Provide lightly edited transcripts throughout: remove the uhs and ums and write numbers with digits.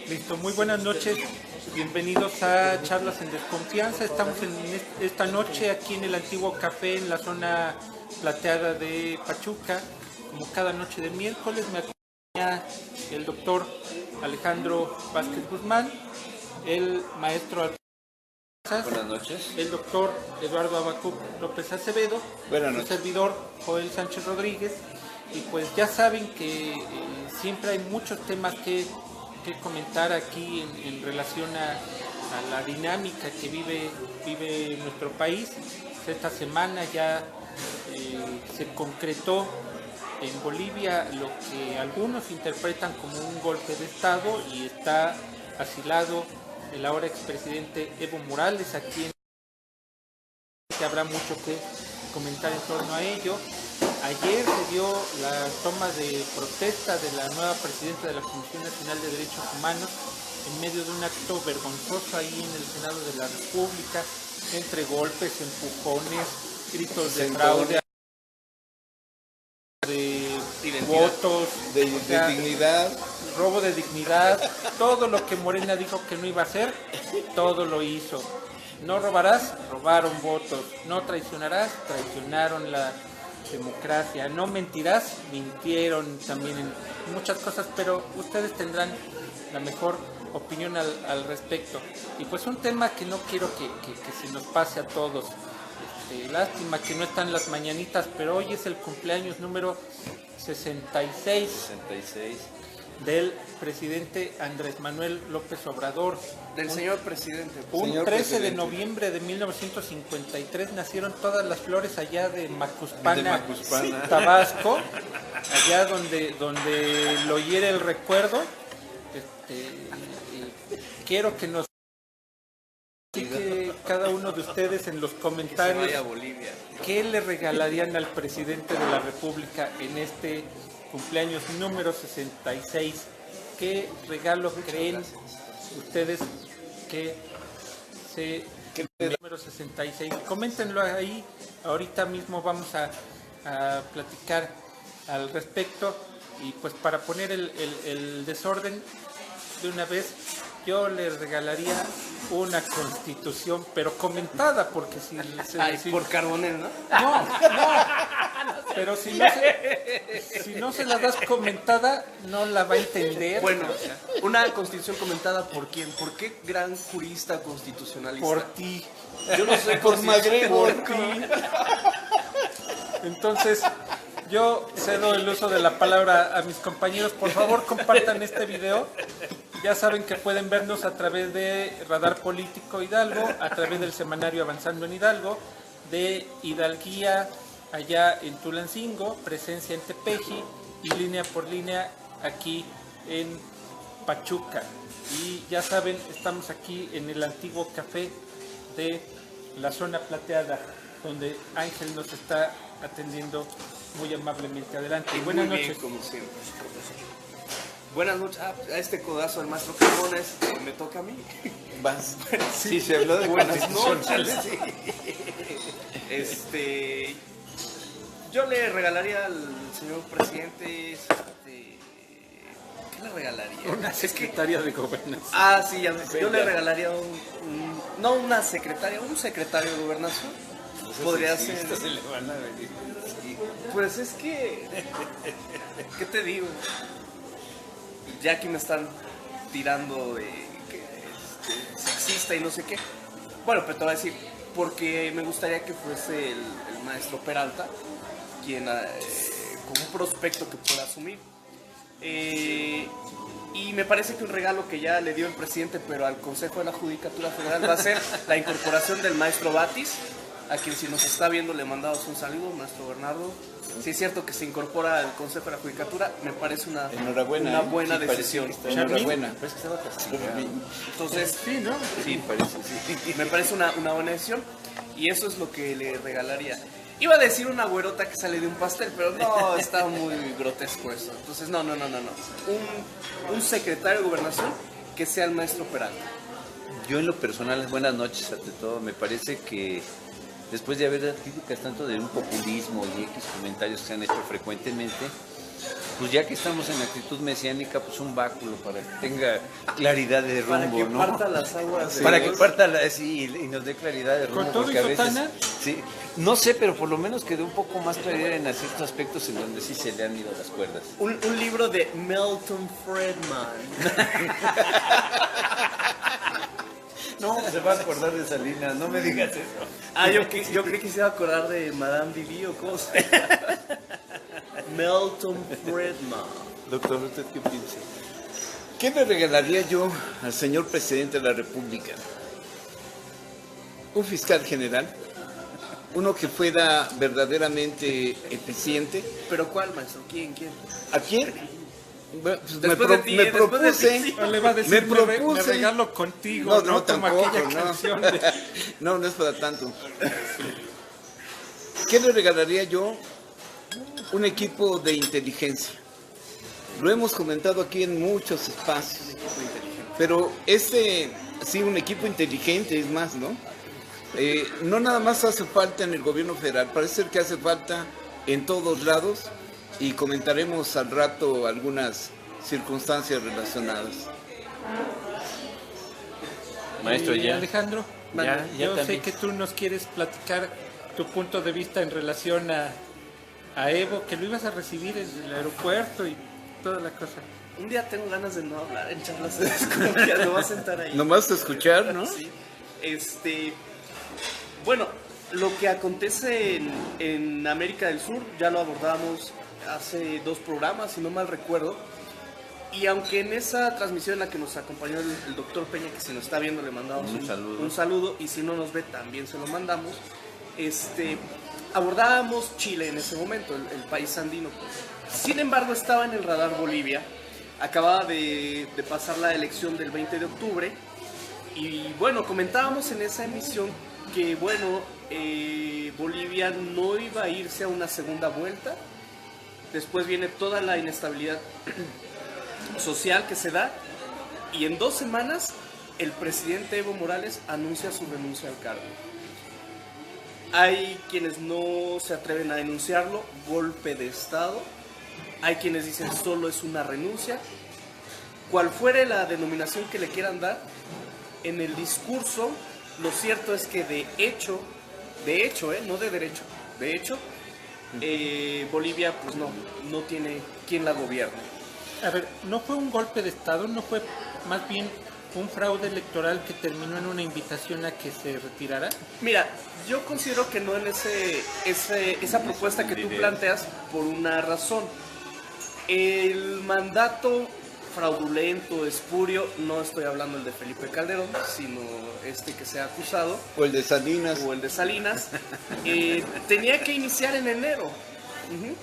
Listo, muy buenas noches, bienvenidos a Charlas en Desconfianza. Estamos en esta noche aquí en el antiguo café en la zona plateada de Pachuca, como cada noche de miércoles. Me acompaña el doctor Alejandro Vázquez Guzmán, el maestro Buenas noches. el doctor Eduardo Abacuc López Acevedo, el servidor Joel Sánchez Rodríguez, y pues ya saben que siempre hay muchos temas que comentar aquí en relación a la dinámica que vive nuestro país. Esta semana ya se concretó en Bolivia lo que algunos interpretan como un golpe de Estado y está asilado el ahora expresidente Evo Morales. Aquí que habrá mucho que comentar en torno a ello. Ayer se dio la toma de protesta de la nueva presidenta de la Comisión Nacional de Derechos Humanos en medio de un acto vergonzoso ahí en el Senado de la República, entre golpes, empujones, gritos de fraude, de votos, de dignidad, robo de dignidad, todo lo que Morena dijo que no iba a hacer, todo lo hizo. No robarás, robaron votos. No traicionarás, traicionaron la democracia. No mentirás, mintieron también en muchas cosas, pero ustedes tendrán la mejor opinión al respecto. Y pues un tema que no quiero que se nos pase a todos. Lástima que no están las mañanitas, pero hoy es el cumpleaños número 66 del presidente Andrés Manuel López Obrador. Del señor presidente. Un 13 de noviembre de 1953 nacieron todas las flores allá de Macuspana, Tabasco, allá donde lo hiere el recuerdo. Quiero que nos... Así que cada uno de ustedes en los comentarios, ¿qué le regalarían al presidente de la República en este cumpleaños número 66? ¿Qué regalo creen ustedes que se... número 66? Coméntenlo ahí, ahorita mismo vamos a platicar al respecto. Y pues para poner el desorden de una vez, yo le regalaría una constitución, pero comentada, porque si por Carbonell, ¿no? No, pero si no se la das comentada, no la va a entender. Bueno, una constitución comentada ¿por quién? ¿Por qué gran jurista constitucionalista? Por ti. Yo no soy por MacGregor. Por ti. Entonces, yo cedo el uso de la palabra a mis compañeros. Por favor, compartan este video. Ya saben que pueden vernos a través de Radar Político Hidalgo, a través del semanario Avanzando en Hidalgo, de Hidalguía allá en Tulancingo, Presencia en Tepeji y Línea por Línea aquí en Pachuca. Y ya saben, estamos aquí en el antiguo café de la zona plateada, donde Ángel nos está atendiendo muy amablemente. Adelante. Buenas noches. Bien, como siempre. Buenas noches. A este codazo del maestro Carbona me toca a mí. Vas. Sí, se habló de buenas noches. Sí. Yo le regalaría al señor presidente, ¿qué le regalaría? Una secretaria de gobernación. Sí, ya sé. Yo le regalaría no una secretaria, un secretario de gobernación. Podría ser. Se le van a venir. Pues es que, ¿qué te digo? Ya aquí me están tirando de sexista y no sé qué. Bueno, pero te voy a decir, porque me gustaría que fuese el maestro Peralta quien como un prospecto que pueda asumir. Y me parece que un regalo que ya le dio el presidente, pero al Consejo de la Judicatura Federal, va a ser la incorporación del maestro Batis, a quien si nos está viendo le mandamos un saludo, maestro Bernardo. Si es cierto que se incorpora al Consejo de la Judicatura, me parece una buena decisión. Enhorabuena. Entonces, sí, ¿no? Sí, parece, sí. Me parece una buena decisión y eso es lo que le regalaría. Iba a decir una güerota que sale de un pastel, pero no, está muy grotesco eso. Entonces, no. Un secretario de gobernación que sea el maestro Peralta. Yo en lo personal, buenas noches ante todo, me parece que después de haber críticas tanto de un populismo y X comentarios que se han hecho frecuentemente, pues ya que estamos en actitud mesiánica, pues un báculo para que tenga claridad de rumbo, Para que ¿no? parta las aguas. Para que parta, sí, y nos dé claridad de rumbo. ¿Con todo porque y a veces, sotana? sí, no sé, pero por lo menos que dé un poco más claridad en ciertos aspectos en donde sí se le han ido las cuerdas. Un libro de Milton Friedman. No, se va a acordar de Salinas, no me digas eso. Ah, yo creí que se iba a acordar de Madame Vivi o cómo se llama. Milton Friedman. Doctor, ¿usted qué piensa? ¿Qué le regalaría yo al señor presidente de la República? Un fiscal general, uno que fuera verdaderamente eficiente. ¿Pero cuál, maestro? ¿Quién? ¿A quién? Bueno, pues Después de ti, me después de propuse. ti, sí. No le va a decir, Me me propuse. regalo contigo, No, ¿no? Como tampoco, aquella no. canción de... No, no es para tanto. ¿Qué le regalaría yo? Un equipo de inteligencia. Lo hemos comentado aquí en muchos espacios. Pero sí, un equipo inteligente es más, ¿no? No nada más hace falta en el gobierno federal, parece ser que hace falta en todos lados y comentaremos al rato algunas circunstancias relacionadas. Maestro, ya. Alejandro, Ya yo sé también. que tú nos quieres platicar tu punto de vista en relación a Evo, que lo ibas a recibir en el aeropuerto y toda la cosa. Un día tengo ganas de no hablar en charlas de desconfianza, no vas a sentar ahí. Nomás escuchar, ¿no? Sí. Bueno, lo que acontece en América del Sur ya lo abordamos hace 2 programas, si no mal recuerdo. Y aunque en esa transmisión en la que nos acompañó el doctor Peña, que si nos está viendo le mandamos un saludo, y si no nos ve también se lo mandamos, abordábamos Chile en ese momento, el país andino. Sin embargo, estaba en el radar Bolivia, acababa de pasar la elección del 20 de octubre, y bueno, comentábamos en esa emisión que bueno, Bolivia no iba a irse a una segunda vuelta, después viene toda la inestabilidad social que se da, y en 2 semanas el presidente Evo Morales anuncia su renuncia al cargo. Hay quienes no se atreven a denunciarlo, golpe de Estado. Hay quienes dicen solo es una renuncia. Cual fuere la denominación que le quieran dar, en el discurso, lo cierto es que de hecho, no de derecho, de hecho, Bolivia pues no tiene quien la gobierne. A ver, ¿no fue un golpe de Estado? ¿No fue más bien un fraude electoral que terminó en una invitación a que se retirara? Mira, yo considero que no en esa propuesta que tú planteas por una razón. El mandato fraudulento, espurio, no estoy hablando el de Felipe Calderón, sino que se ha acusado, O el de Salinas. o el de Salinas, tenía que iniciar en enero. Ujú.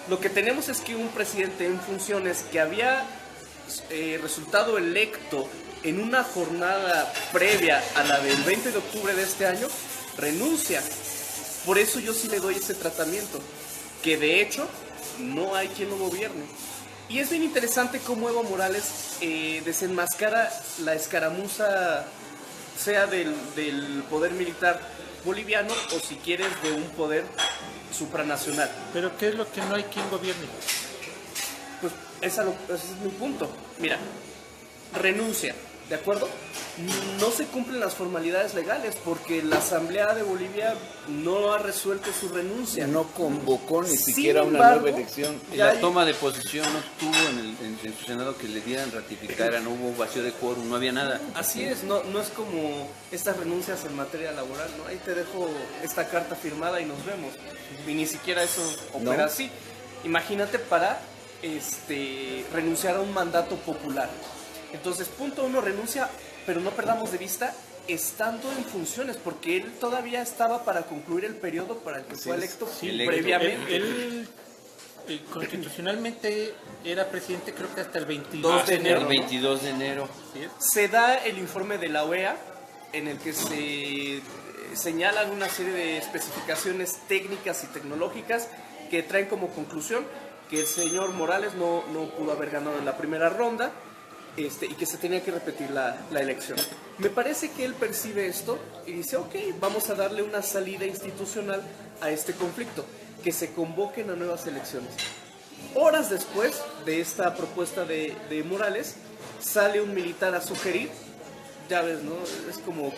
Lo que tenemos es que un presidente en funciones que había resultado electo en una jornada previa a la del 20 de octubre de este año, renuncia. Por eso yo sí le doy ese tratamiento, que de hecho no hay quien lo gobierne. Y es bien interesante cómo Evo Morales desenmascara la escaramuza, sea del poder militar boliviano o si quieres de un poder supranacional. ¿Pero qué es lo que no hay quien gobierne? Pues ese es mi punto. Mira, renuncia, ¿de acuerdo? No se cumplen las formalidades legales porque la Asamblea de Bolivia no ha resuelto su renuncia. No convocó ni Sin siquiera una embargo, nueva elección. ya La hay- toma de posesión no tuvo en su Senado que le dieran, ratificaran, no hubo vacío de quórum, no había nada. Así es, no es como estas renuncias en materia laboral, ¿no? Ahí te dejo esta carta firmada y nos vemos. Y ni siquiera eso opera No. así. Imagínate para renunciar a un mandato popular. Entonces, punto 1, renuncia, pero no perdamos de vista estando en funciones, porque él todavía estaba para concluir el periodo para el que fue electo electo. previamente. Él constitucionalmente era presidente creo que hasta el 22 de enero. El 22 de enero. ¿sí? Se da el informe de la OEA en el que se señalan una serie de especificaciones técnicas y tecnológicas que traen como conclusión que el señor Morales no pudo haber ganado en la primera ronda y que se tenía que repetir la elección. Me parece que él percibe esto y dice, ok, vamos a darle una salida institucional a este conflicto, que se convoquen a nuevas elecciones. Horas después de esta propuesta de Morales, sale un militar a sugerir, ya ves, ¿no? Es como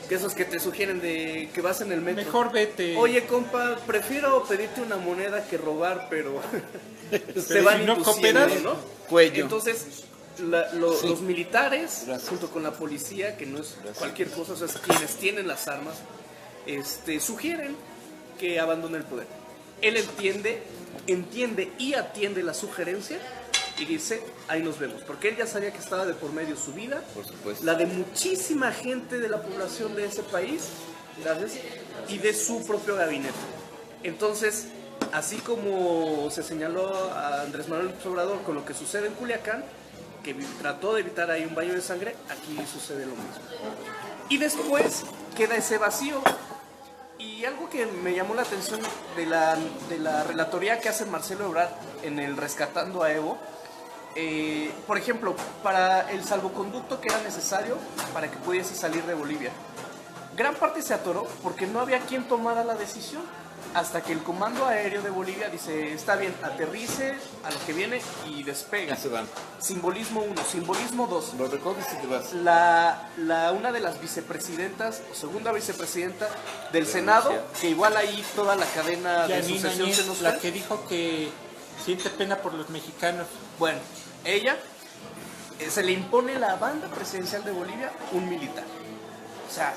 que esos que te sugieren de que vas en el metro. Mejor vete. Oye, compa, prefiero pedirte una moneda que robar, pero se si van no induciendo, cooperas, ¿no? cuello. Entonces, los militares, junto con la policía, que no es cualquier cosa, o sea, es quienes tienen las armas, sugieren que abandone el poder. Él entiende y atiende la sugerencia y dice, ahí nos vemos, porque él ya sabía que estaba de por medio su vida, Por supuesto. la de muchísima gente de la población de ese país, gracias, y de su propio gabinete. Entonces, así como se señaló a Andrés Manuel López Obrador con lo que sucede en Culiacán, que trató de evitar ahí un baño de sangre, aquí sucede lo mismo. Y después queda ese vacío. Y algo que me llamó la atención de la relatoría que hace Marcelo Ebrard en el Rescatando a Evo, por ejemplo, para el salvoconducto que era necesario para que pudiese salir de Bolivia, gran parte se atoró porque no había quien tomara la decisión, hasta que el Comando Aéreo de Bolivia dice, está bien, aterrice a lo que viene y despega. Y se van. Simbolismo 1, simbolismo 2. Lo recoges y te vas. Una de las vicepresidentas, o segunda vicepresidenta del Senado, que igual ahí toda la cadena de Yanina sucesión Añez, se nos la fue. que dijo que siente pena por los mexicanos. Bueno, ella se le impone la banda presidencial de Bolivia un militar. O sea,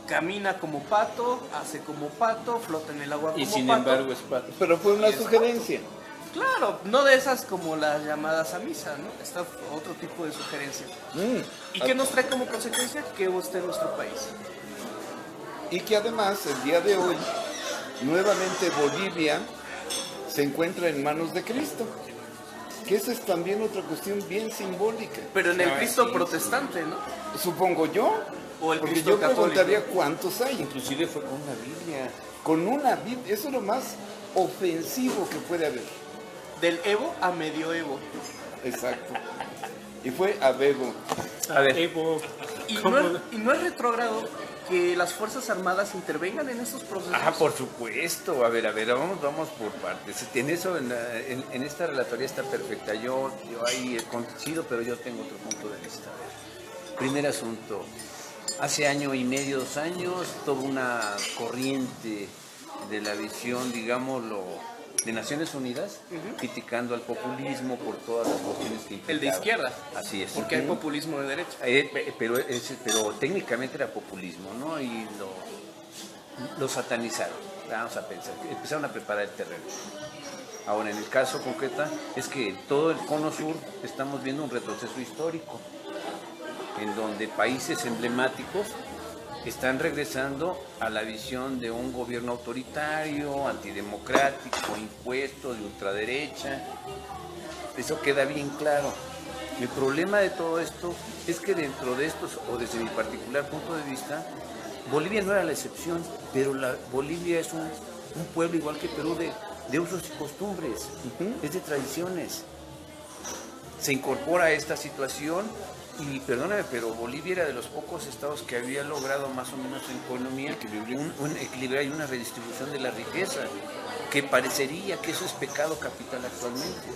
camina como pato, hace como pato, flota en el agua como Y sin pato. embargo es pato. Pero fue una sugerencia. Claro, no de esas como las llamadas a misa, ¿no? Está otro tipo de sugerencia. ¿Y qué nos trae como consecuencia? Que Evo esté en nuestro país. Y que además, el día de hoy, nuevamente Bolivia se encuentra en manos de Cristo. Que esa es también otra cuestión bien simbólica. Pero en el Cristo protestante, ¿no? Supongo yo. O el Porque Cristo yo católico. preguntaría cuántos hay. Inclusive fue con una Biblia. Con una Biblia, eso es lo más ofensivo que puede haber. Del Evo a medioevo. Exacto. Y fue a Bebo. A ver. Evo, Y ¿cómo? no es retrógrado que las Fuerzas Armadas intervengan en estos procesos. Ah, por supuesto. A ver, vamos por partes. En eso, en esta relatoría está perfecta. Yo ahí coincido, pero yo tengo otro punto de vista. A ver. Primer asunto. Hace año y medio, 2 años, toda una corriente de la visión, digámoslo, de Naciones Unidas, criticando al populismo por todas las cuestiones que implicaba. El de izquierda. Así es. Porque hay populismo de derecha. Pero técnicamente era populismo, ¿no? Y lo satanizaron. Vamos a pensar. Empezaron a preparar el terreno. Ahora, en el caso concreto, es que en todo el cono sur estamos viendo un retroceso histórico, en donde países emblemáticos están regresando a la visión de un gobierno autoritario, antidemocrático, impuesto, de ultraderecha. Eso queda bien claro. El problema de todo esto es que dentro de estos, o desde mi particular punto de vista, Bolivia no era la excepción, pero Bolivia es un pueblo igual que Perú de usos y costumbres, es de tradiciones. Se incorpora a esta situación y perdóname, pero Bolivia era de los pocos estados que había logrado más o menos en economía un equilibrio y una redistribución de la riqueza, que parecería que eso es pecado capital actualmente.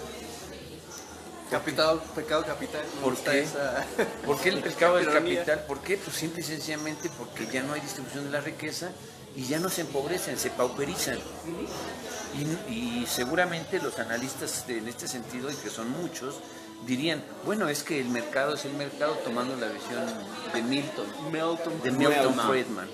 Pecado capital. me ¿Por gusta qué? esa- ¿Por qué el pecado del ironía. capital? ¿Por qué? Pues simple y sencillamente porque ya no hay distribución de la riqueza y ya no se empobrecen, se pauperizan. Y seguramente los analistas en este sentido, y que son muchos, dirían, bueno, es que el mercado es el mercado, tomando la visión de Milton Friedman.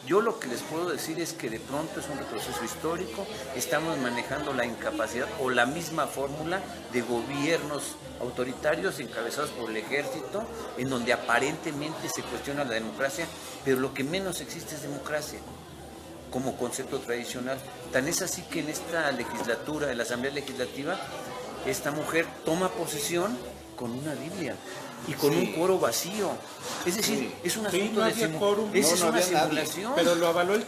Yo lo que les puedo decir es que de pronto es un retroceso histórico, estamos manejando la incapacidad o la misma fórmula de gobiernos autoritarios encabezados por el ejército, en donde aparentemente se cuestiona la democracia, pero lo que menos existe es democracia como concepto tradicional. Tan es así que en esta legislatura, en la Asamblea Legislativa, esta mujer toma posesión con una Biblia y con un quoro vacío. Es decir, es un Sí, asunto no de había quórum. esa No, es no una había nadie. simulación. Pero lo avaló el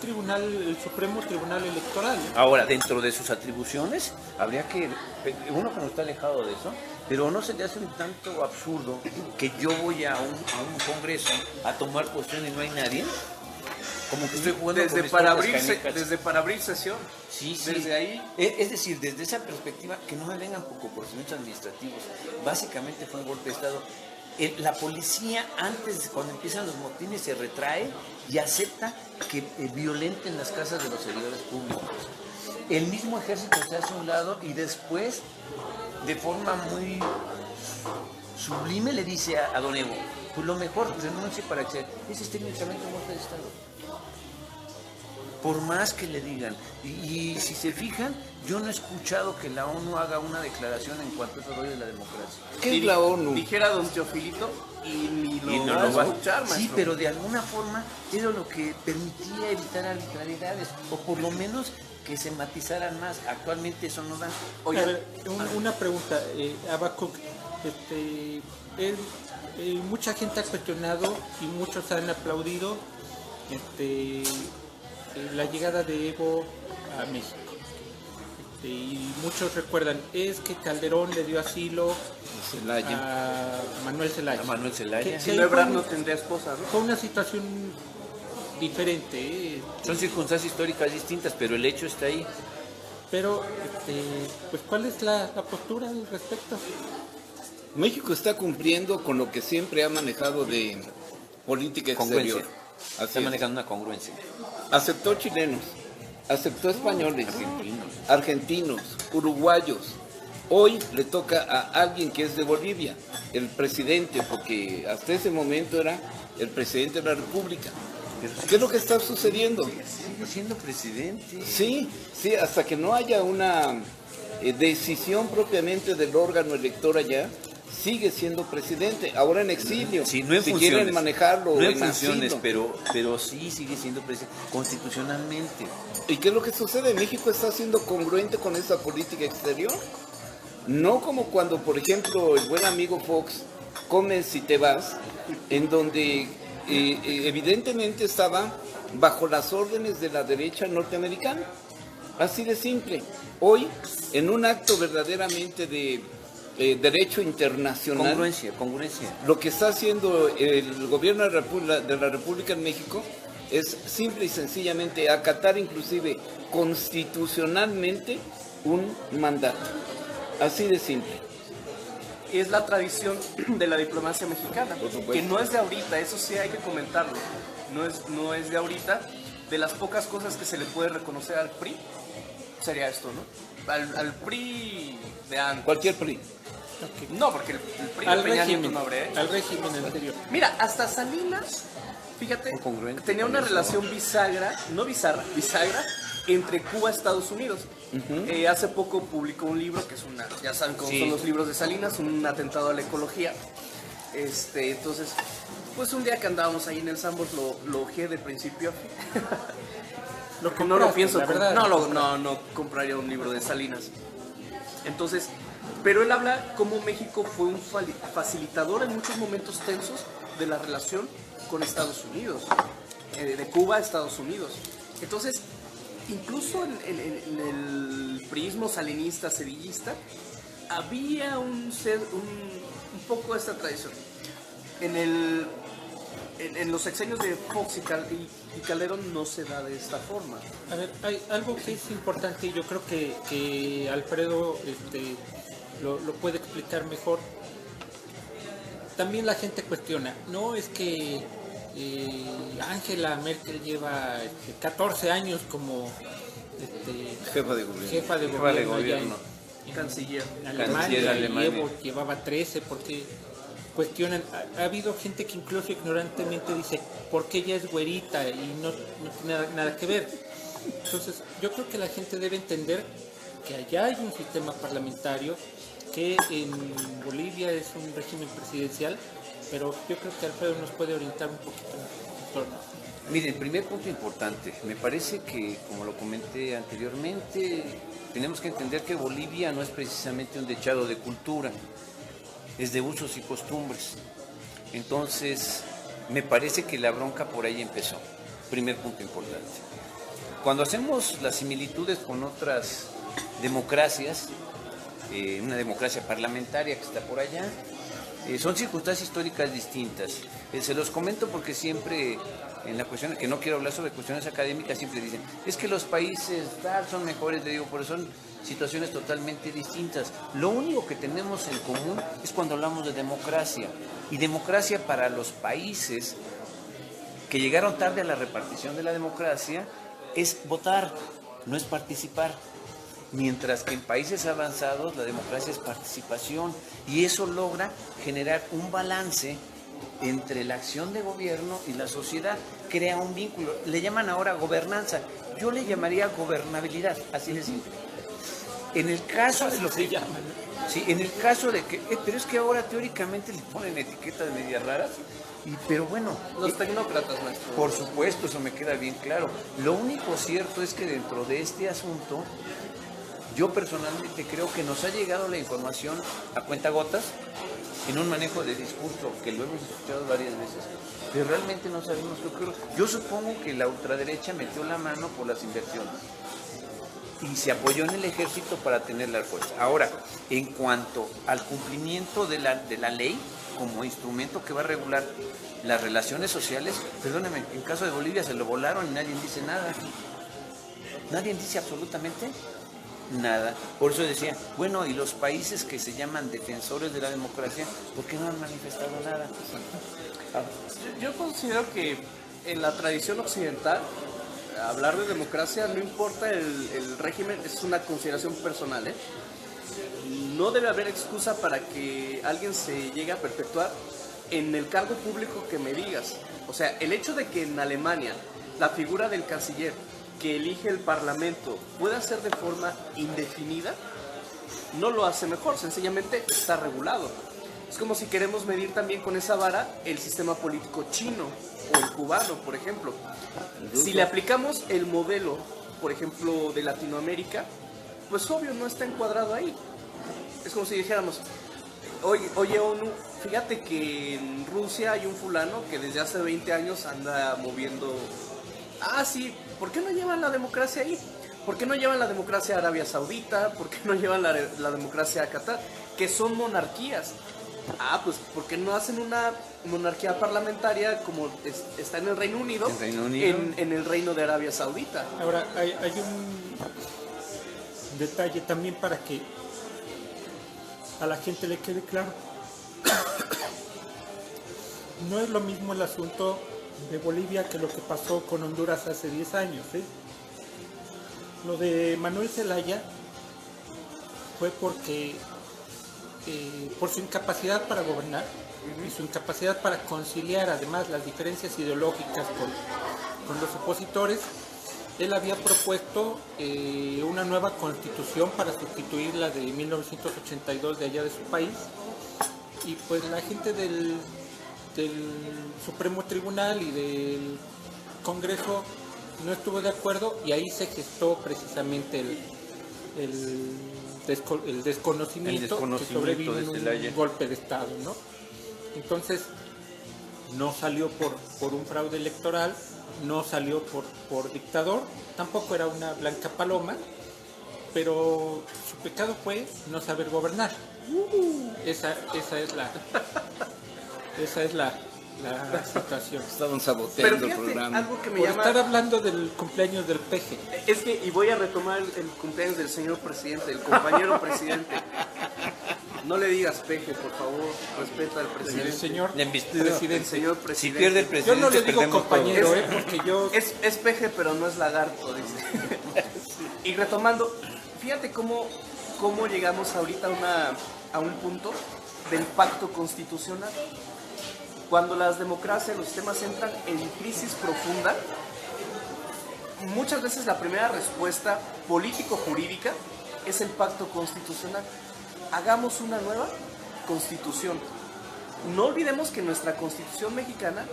Supremo Tribunal Electoral. Ahora, dentro de sus atribuciones, habría que, uno como está alejado de eso, pero no se le hace un tanto absurdo que yo voy a un congreso a tomar posición y no hay nadie. Como que estoy jugando desde con para mis propias abrirse, canicas. desde para abrir sesión. Sí, sí. Desde ahí. Es decir, desde esa perspectiva, que no me vengan con procedimientos administrativos. Básicamente fue un golpe de Estado. La policía, antes, cuando empiezan los motines, se retrae y acepta que violenten las casas de los servidores públicos. El mismo ejército se hace a un lado y después, de forma muy sublime, le dice a don Evo, pues lo mejor, renuncie para acceder. Ese es técnicamente un golpe de Estado. Por más que le digan. Y si se fijan, yo no he escuchado que la ONU haga una declaración en cuanto a eso de la democracia. ¿Qué es la ONU? Dijera don Teofilito y ni lo Y no va lo a va- escuchar, maestro. Sí, pero de alguna forma era lo que permitía evitar arbitrariedades, o por lo menos que se matizaran más. Actualmente eso no da. A Oigan, ver, una pregunta, Habacuc, mucha gente ha cuestionado y muchos han aplaudido la llegada de Evo a México. Y muchos recuerdan, es que Calderón le dio asilo Zelaya. a Manuel Zelaya. A Manuel Zelaya. Que si ahí no Ebrard fue, no tendría esposa, ¿no? fue una situación diferente, Son circunstancias históricas distintas, pero el hecho está ahí. pero pues ¿cuál es la postura al respecto? México está cumpliendo con lo que siempre ha manejado de política Congruencia. exterior. Así Está es. manejando una congruencia. Aceptó chilenos, aceptó españoles, argentinos, uruguayos. Hoy le toca a alguien que es de Bolivia, el presidente, porque hasta ese momento era el presidente de la República. ¿Qué es lo que está sucediendo? Sigue siendo presidente. Sí, sí, hasta que no haya una decisión propiamente del órgano elector allá, sigue siendo presidente, ahora en exilio. Sí, no en si funciones. quieren manejarlo no en en funciones, asilo. pero sí sigue siendo presidente constitucionalmente. ¿Y qué es lo que sucede? México está siendo congruente con esa política exterior. No como cuando, por ejemplo, el buen amigo Fox come si te vas, en donde evidentemente estaba bajo las órdenes de la derecha norteamericana. Así de simple. Hoy, en un acto verdaderamente de derecho internacional, Congruencia. lo que está haciendo el gobierno de la República en México es simple y sencillamente acatar inclusive constitucionalmente un mandato. Así de simple. Es la tradición de la diplomacia mexicana, Por supuesto. que no es de ahorita, eso sí hay que comentarlo. No es de ahorita. De las pocas cosas que se le puede reconocer al PRI, sería esto, ¿no? Al PRI de antes. Cualquier PRI. No, porque el PRI de Al Peña Nieto régimen, no habría hecho. al régimen anterior. Mira, hasta Salinas, fíjate, Muy congruente tenía con una eso. relación bisagra entre Cuba y Estados Unidos. Hace poco publicó un libro que es ya saben cómo Sí. son los libros de Salinas, un atentado a la ecología. Entonces, pues un día que andábamos ahí en el Sambors lo ojeé de principio a fin. Lo No lo compraste, pienso, la verdad. no compraría un libro de Salinas. Entonces, pero él habla cómo México fue un facilitador en muchos momentos tensos de la relación con Estados Unidos, de Cuba a Estados Unidos. Entonces, incluso en el priismo salinista, sevillista, había un poco esta tradición. En los sexenios de Fox y Calderón no se da de esta forma. A ver, hay algo que es importante y yo creo que Alfredo lo puede explicar mejor. También la gente cuestiona, no es que Angela Merkel lleva 14 años como Jefa de gobierno. jefa de Jefa de gobierno, allá gobierno. Canciller. en Canciller Alemania, de Alemania. y Evo llevaba 13 porque cuestionan, ha habido gente que incluso ignorantemente dice, ¿por qué ella es güerita? Y no tiene nada que ver. Entonces, yo creo que la gente debe entender que allá hay un sistema parlamentario, que en Bolivia es un régimen presidencial, pero yo creo que Alfredo nos puede orientar un poquito en torno. Miren, primer punto importante, me parece que, como lo comenté anteriormente, tenemos que entender que Bolivia no es precisamente un dechado de cultura, es de usos y costumbres. Entonces, me parece que la bronca por ahí empezó. Primer punto importante. Cuando hacemos las similitudes con otras democracias, una democracia parlamentaria que está por allá, Son circunstancias históricas distintas. Se los comento porque siempre, en la cuestión, que no quiero hablar sobre cuestiones académicas, siempre dicen, es que los países tal son mejores, le digo, pero son situaciones totalmente distintas. Lo único que tenemos en común es cuando hablamos de democracia. Y democracia para los países que llegaron tarde a la repartición de la democracia es votar, no es participar. Mientras que en países avanzados la democracia es participación y eso logra generar un balance entre la acción de gobierno y la sociedad, crea un vínculo. Le llaman ahora gobernanza, yo le llamaría gobernabilidad, así de simple. En el caso de lo que llaman, sí, en el caso de que, pero es que ahora teóricamente le ponen etiquetas medias raras. Pero bueno, los tecnócratas, maestro. Por supuesto, eso me queda bien claro. Lo único cierto es que dentro de este asunto, yo personalmente creo que nos ha llegado la información a cuentagotas, en un manejo de discurso que lo hemos escuchado varias veces, pero realmente no sabemos qué ocurre. Yo supongo que la ultraderecha metió la mano por las inversiones y se apoyó en el ejército para tener la fuerza. Ahora, en cuanto al cumplimiento de la ley como instrumento que va a regular las relaciones sociales, perdóneme, en caso de Bolivia se lo volaron y nadie dice nada. Nadie dice absolutamente nada. Por eso decía, bueno, y los países que se llaman defensores de la democracia, ¿por qué no han manifestado nada? Yo considero que en la tradición occidental, hablar de democracia, no importa el régimen, es una consideración personal, ¿eh? No debe haber excusa para que alguien se llegue a perpetuar en el cargo público que me digas. O sea, el hecho de que en Alemania la figura del canciller que elige el parlamento pueda ser de forma indefinida, no lo hace mejor, sencillamente está regulado. Es como si queremos medir también con esa vara el sistema político chino o el cubano, por ejemplo. Si le aplicamos el modelo, por ejemplo, de Latinoamérica, pues obvio no está encuadrado ahí. Es como si dijéramos, oye ONU, fíjate que en Rusia hay un fulano que desde hace 20 años anda moviendo... Ah, sí, ¿por qué no llevan la democracia ahí? ¿Por qué no llevan la democracia a Arabia Saudita? ¿Por qué no llevan la democracia a Qatar? Que son monarquías. Ah, pues ¿por qué no hacen una monarquía parlamentaria como está en el Reino Unido, en el Reino de Arabia Saudita? Ahora, hay un detalle también para que a la gente le quede claro. No es lo mismo el asunto de Bolivia que lo que pasó con Honduras hace 10 años, ¿eh? Lo de Manuel Zelaya fue porque por su incapacidad para gobernar y su incapacidad para conciliar además las diferencias ideológicas con los opositores, él había propuesto una nueva constitución para sustituir la de 1982 de allá de su país, y pues la gente del Supremo Tribunal y del Congreso no estuvo de acuerdo, y ahí se gestó precisamente el desconocimiento que sobrevino en un golpe de Estado, ¿no? Entonces no salió por un fraude electoral, no salió por dictador, tampoco era una blanca paloma, pero su pecado fue no saber gobernar. Esa es la situación. Estaban saboteando el programa. Algo que me por llama... estar hablando del cumpleaños del peje. Es que, y voy a retomar el cumpleaños del señor presidente, del compañero presidente. No le digas peje, por favor, respeta al presidente. El señor presidente. El señor presidente. Si pierde el presidente, yo no le digo compañero, todo. porque yo... Es peje, pero no es lagarto, dice. Y retomando, fíjate cómo llegamos ahorita a un punto del pacto constitucional. Cuando las democracias, los sistemas entran en crisis profunda, muchas veces la primera respuesta político-jurídica es el pacto constitucional. Hagamos una nueva constitución. No olvidemos que nuestra constitución mexicana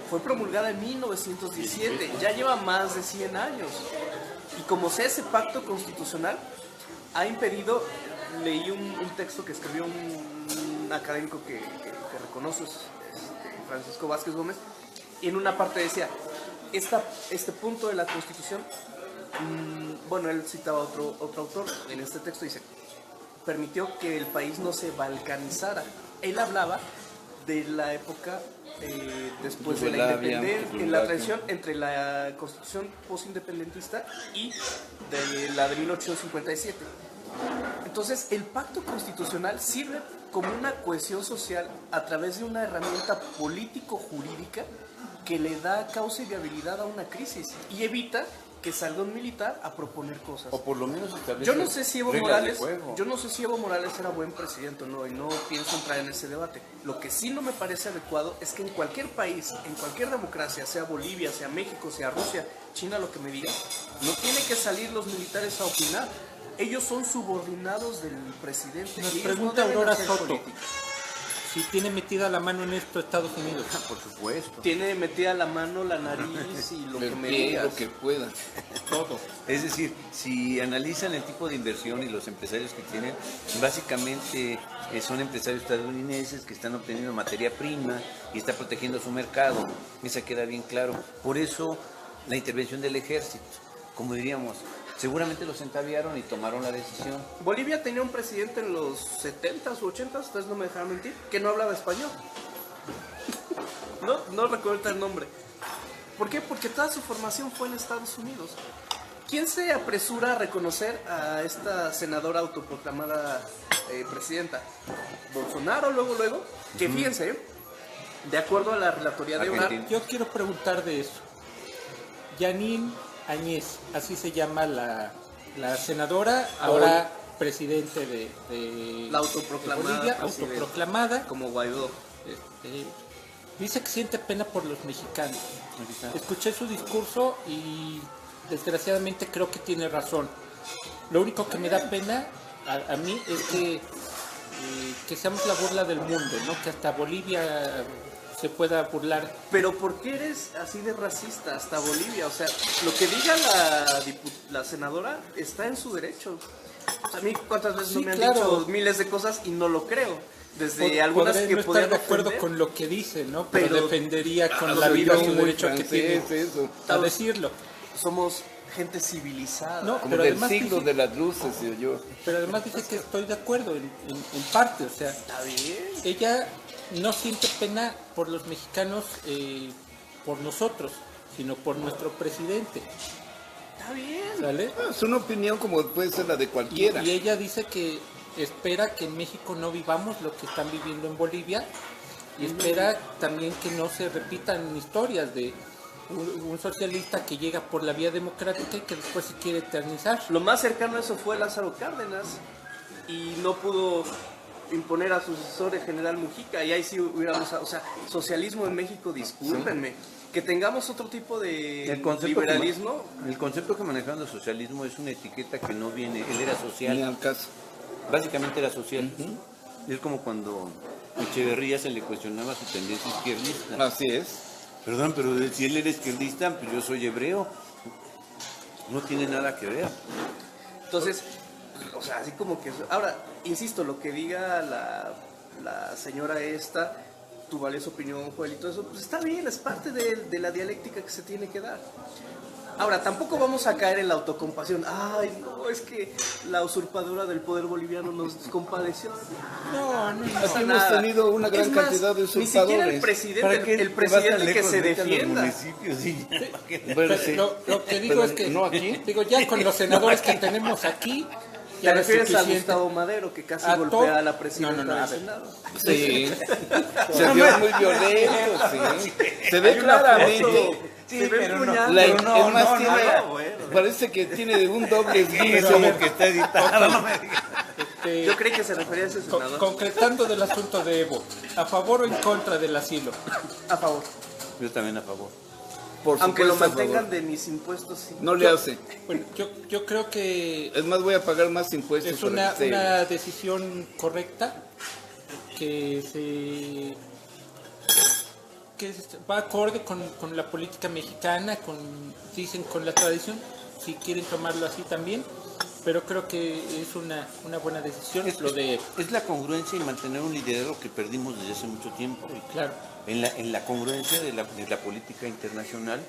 fue promulgada en 1917, ya lleva más de 100 años. Y como sea, ese pacto constitucional ha impedido, leí un texto que escribió un académico que reconoces, Francisco Vázquez Gómez, y en una parte decía, este punto de la Constitución, bueno, él citaba otro autor, en este texto dice, permitió que el país no se balcanizara. él hablaba de la época después de la independencia, en la transición entre la constitución postindependentista y de la de 1857. Entonces, el pacto constitucional sirve como una cohesión social a través de una herramienta político-jurídica que le da causa y viabilidad a una crisis y evita que salga un militar a proponer cosas. O por lo menos establece Yo no sé si Evo reglas de Morales, juego. yo no sé si Evo Morales era buen presidente o no, y no pienso entrar en ese debate. Lo que sí no me parece adecuado es que en cualquier país, en cualquier democracia, sea Bolivia, sea México, sea Rusia, China, lo que me diga, no tiene que salir los militares a opinar. Ellos son subordinados del presidente. Nos y ellos pregunta no deben Aurora hacer Soto política. si tiene metida la mano en esto Estados Unidos. Por supuesto. Tiene metida la mano, la nariz y lo que me digas. Lo que pueda. Todo. Es decir, si analizan el tipo de inversión y los empresarios que tienen, básicamente son empresarios estadounidenses que están obteniendo materia prima y están protegiendo su mercado. Eso queda bien claro. Por eso la intervención del ejército, como diríamos, seguramente los entaviaron y tomaron la decisión. Bolivia tenía un presidente en los 70s u 80s, ustedes no me dejarán mentir, que no hablaba español. No recuerdo el nombre. ¿Por qué? Porque toda su formación fue en Estados Unidos. ¿Quién se apresura a reconocer a esta senadora autoproclamada presidenta? Bolsonaro, luego, que fíjense, de acuerdo a la relatoría de Argentina. Yo quiero preguntar de eso. Yanine Áñez, así se llama la senadora, ahora presidente de la autoproclamada de Bolivia, presidenta. autoproclamada. Como Guaidó. Dice que siente pena por los mexicanos. Escuché su discurso y desgraciadamente creo que tiene razón. Lo único que me da pena a mí es que seamos la burla del mundo, ¿no? Que hasta Bolivia se pueda burlar. Pero ¿por qué eres así de racista hasta Bolivia? O sea, lo que diga la senadora está en su derecho. O sea, a mí cuántas veces Sí, no me han claro. dicho miles de cosas y no lo creo. Desde algunas Podré que no estar podrían de acuerdo ofender. con lo que dice, ¿no? Pero Pero- defendería con la Soy vida yo su muy derecho que tiene francés, eso. a decirlo. Somos gente civilizada. No, Como pero del además siglo dice- de las luces, yo. Pero además dice que estoy de acuerdo en parte, o sea, Está bien. ella no siente pena por los mexicanos, por nosotros, sino por nuestro presidente, Está bien. ¿sale? Es una opinión como puede ser la de cualquiera. Y ella dice que espera que en México no vivamos lo que están viviendo en Bolivia y espera también que no se repitan historias de un socialista que llega por la vía democrática y que después se quiere eternizar. Lo más cercano a eso fue Lázaro Cárdenas y no pudo imponer a su sucesor el general Mujica y ahí sí hubiéramos, o sea, socialismo en México, discúlpenme, que tengamos otro tipo de liberalismo. El concepto que manejaban los socialismo es una etiqueta que no viene, él era Ni social, al caso. básicamente era social. Es como cuando Echeverría se le cuestionaba su tendencia izquierdista. Así es. Perdón, pero si él era izquierdista, pues yo soy hebreo. No tiene nada que ver. Entonces, o sea, así como que... Ahora, insisto, lo que diga la señora esta, tu valiosa opinión, Joel, y todo eso, pues está bien, es parte de la dialéctica que se tiene que dar. Ahora, tampoco vamos a caer en la autocompasión. Ay, no, es que la usurpadora del poder boliviano nos compadeció. No. Aquí hemos Nada. tenido una gran Es más, cantidad de Ni siquiera el usurpadores. presidente, el presidente que se defienda. Bueno, sí. Lo que digo Pero es que, no aquí. digo, ya con los senadores que tenemos aquí, ¿Te ya no es refieres a suficiente. Gustavo Madero, que casi A golpea todo- a la presidenta No, a del ver. Senado? Sí. Se vio muy violento, sí. Se ve claramente. Se ve empuñando. La, Pero no, es más, no, tiene, no, bueno. parece que tiene un doble esguince. Como que está editado. No me digas. Yo creí que se refería a ese senador. Concretando del asunto de Evo, ¿a favor o en contra del asilo? A favor. Yo también a favor. Por Aunque lo supuesto, a mantengan favor. de mis impuestos, sí. No le hace. Bueno, yo creo que Es más, voy a pagar más impuestos. es para que una decisión correcta que va acorde con la política mexicana, dicen con la tradición, si quieren tomarlo así también, pero creo que es una buena decisión lo de, Es la congruencia y mantener un liderazgo que perdimos desde hace mucho tiempo. claro, En la congruencia de la política internacional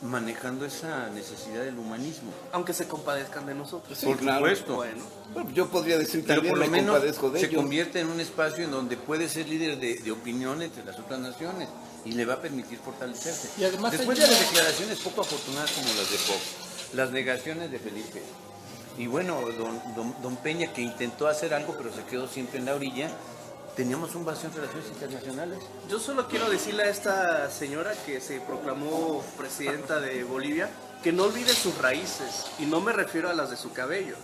manejando esa necesidad del humanismo. Aunque se compadezcan de nosotros. Sí, Por claro. supuesto. Bueno, Bueno, yo podría decir Pero también por lo me menos compadezco de se ellos. convierte en un espacio en donde puede ser líder de opinión entre las otras naciones y le va a permitir fortalecerse. Y además después hay de las una- declaraciones poco afortunadas como las de Fox, las negaciones de Felipe, y bueno, don Peña, que intentó hacer algo pero se quedó siempre en la orilla, teníamos un vacío en relaciones internacionales. yo solo quiero decirle a esta señora que se proclamó presidenta de Bolivia que no olvide sus raíces, y no me refiero a las de su cabello,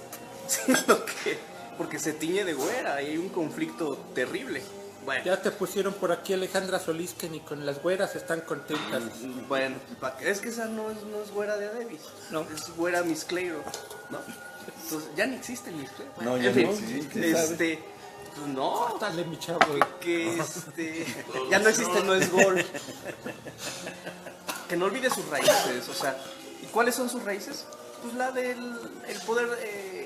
sino que porque se tiñe de güera y hay un conflicto terrible. Bueno, Ya te pusieron por aquí Alejandra Solís, que ni con las güeras están contentas. bueno, es que esa no es güera de Davis, no, es güera Miss Clairo, ¿no? Entonces, ya ni existe Miss Clairo. No, ya En no fin, existe. pues no, Dale, mi chavo. que ya no existe, no es gol. Que no olvide sus raíces, o sea, ¿y cuáles son sus raíces? Pues la del el poder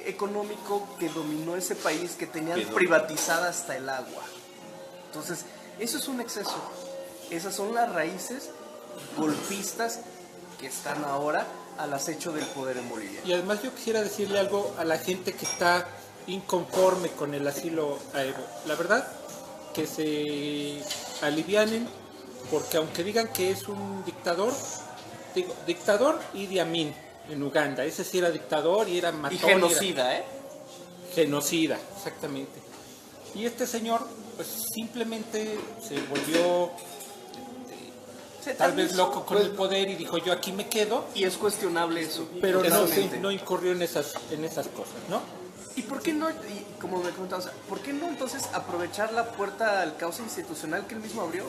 económico que dominó ese país, que tenían privatizada hasta el agua. Entonces, eso es un exceso. Esas son las raíces golpistas que están ahora al acecho del poder en Bolivia. Y además yo quisiera decirle algo a la gente que está inconforme con el asilo a Evo. La verdad, que se alivianen, porque aunque digan que es un dictador, digo, dictador Idi Amin en Uganda, ese sí era dictador y era matón. Y genocida, ¿eh? Genocida, exactamente. Y este señor, pues simplemente se volvió tal vez loco con el poder y dijo, yo aquí me quedo, Y es cuestionable eso. pero Totalmente. no incurrió en esas cosas, ¿no? ¿Y por qué no, y como me comentabas, por qué no entonces aprovechar la puerta al cauce institucional que él mismo abrió?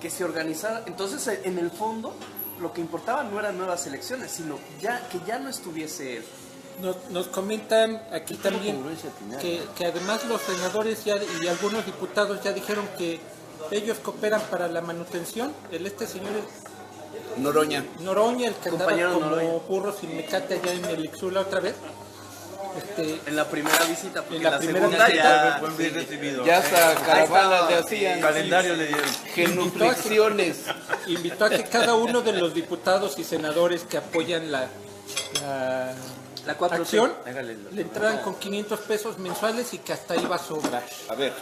Que se organizara. Entonces, en el fondo, lo que importaba no eran nuevas elecciones, sino que ya no estuviese él. Nos comentan aquí también congruencia final, que además los senadores ya y algunos diputados ya dijeron que ellos cooperan para la manutención. Este señor es Noroña. Noroña, el que andaba Compañero como Noroña. burro sin mecate allá en el Ixula otra vez. En la primera visita, porque En la la primera segunda visita, ya... Fue bien recibido. Ya hasta caravanas le estaba, hacían. Calendario le dieron. Genuflexiones. Invitó a que cada uno de los diputados y senadores que apoyan la La 4T. acción Hágale. le entraran con 500 pesos mensuales y que hasta iba a sobrar. A ver,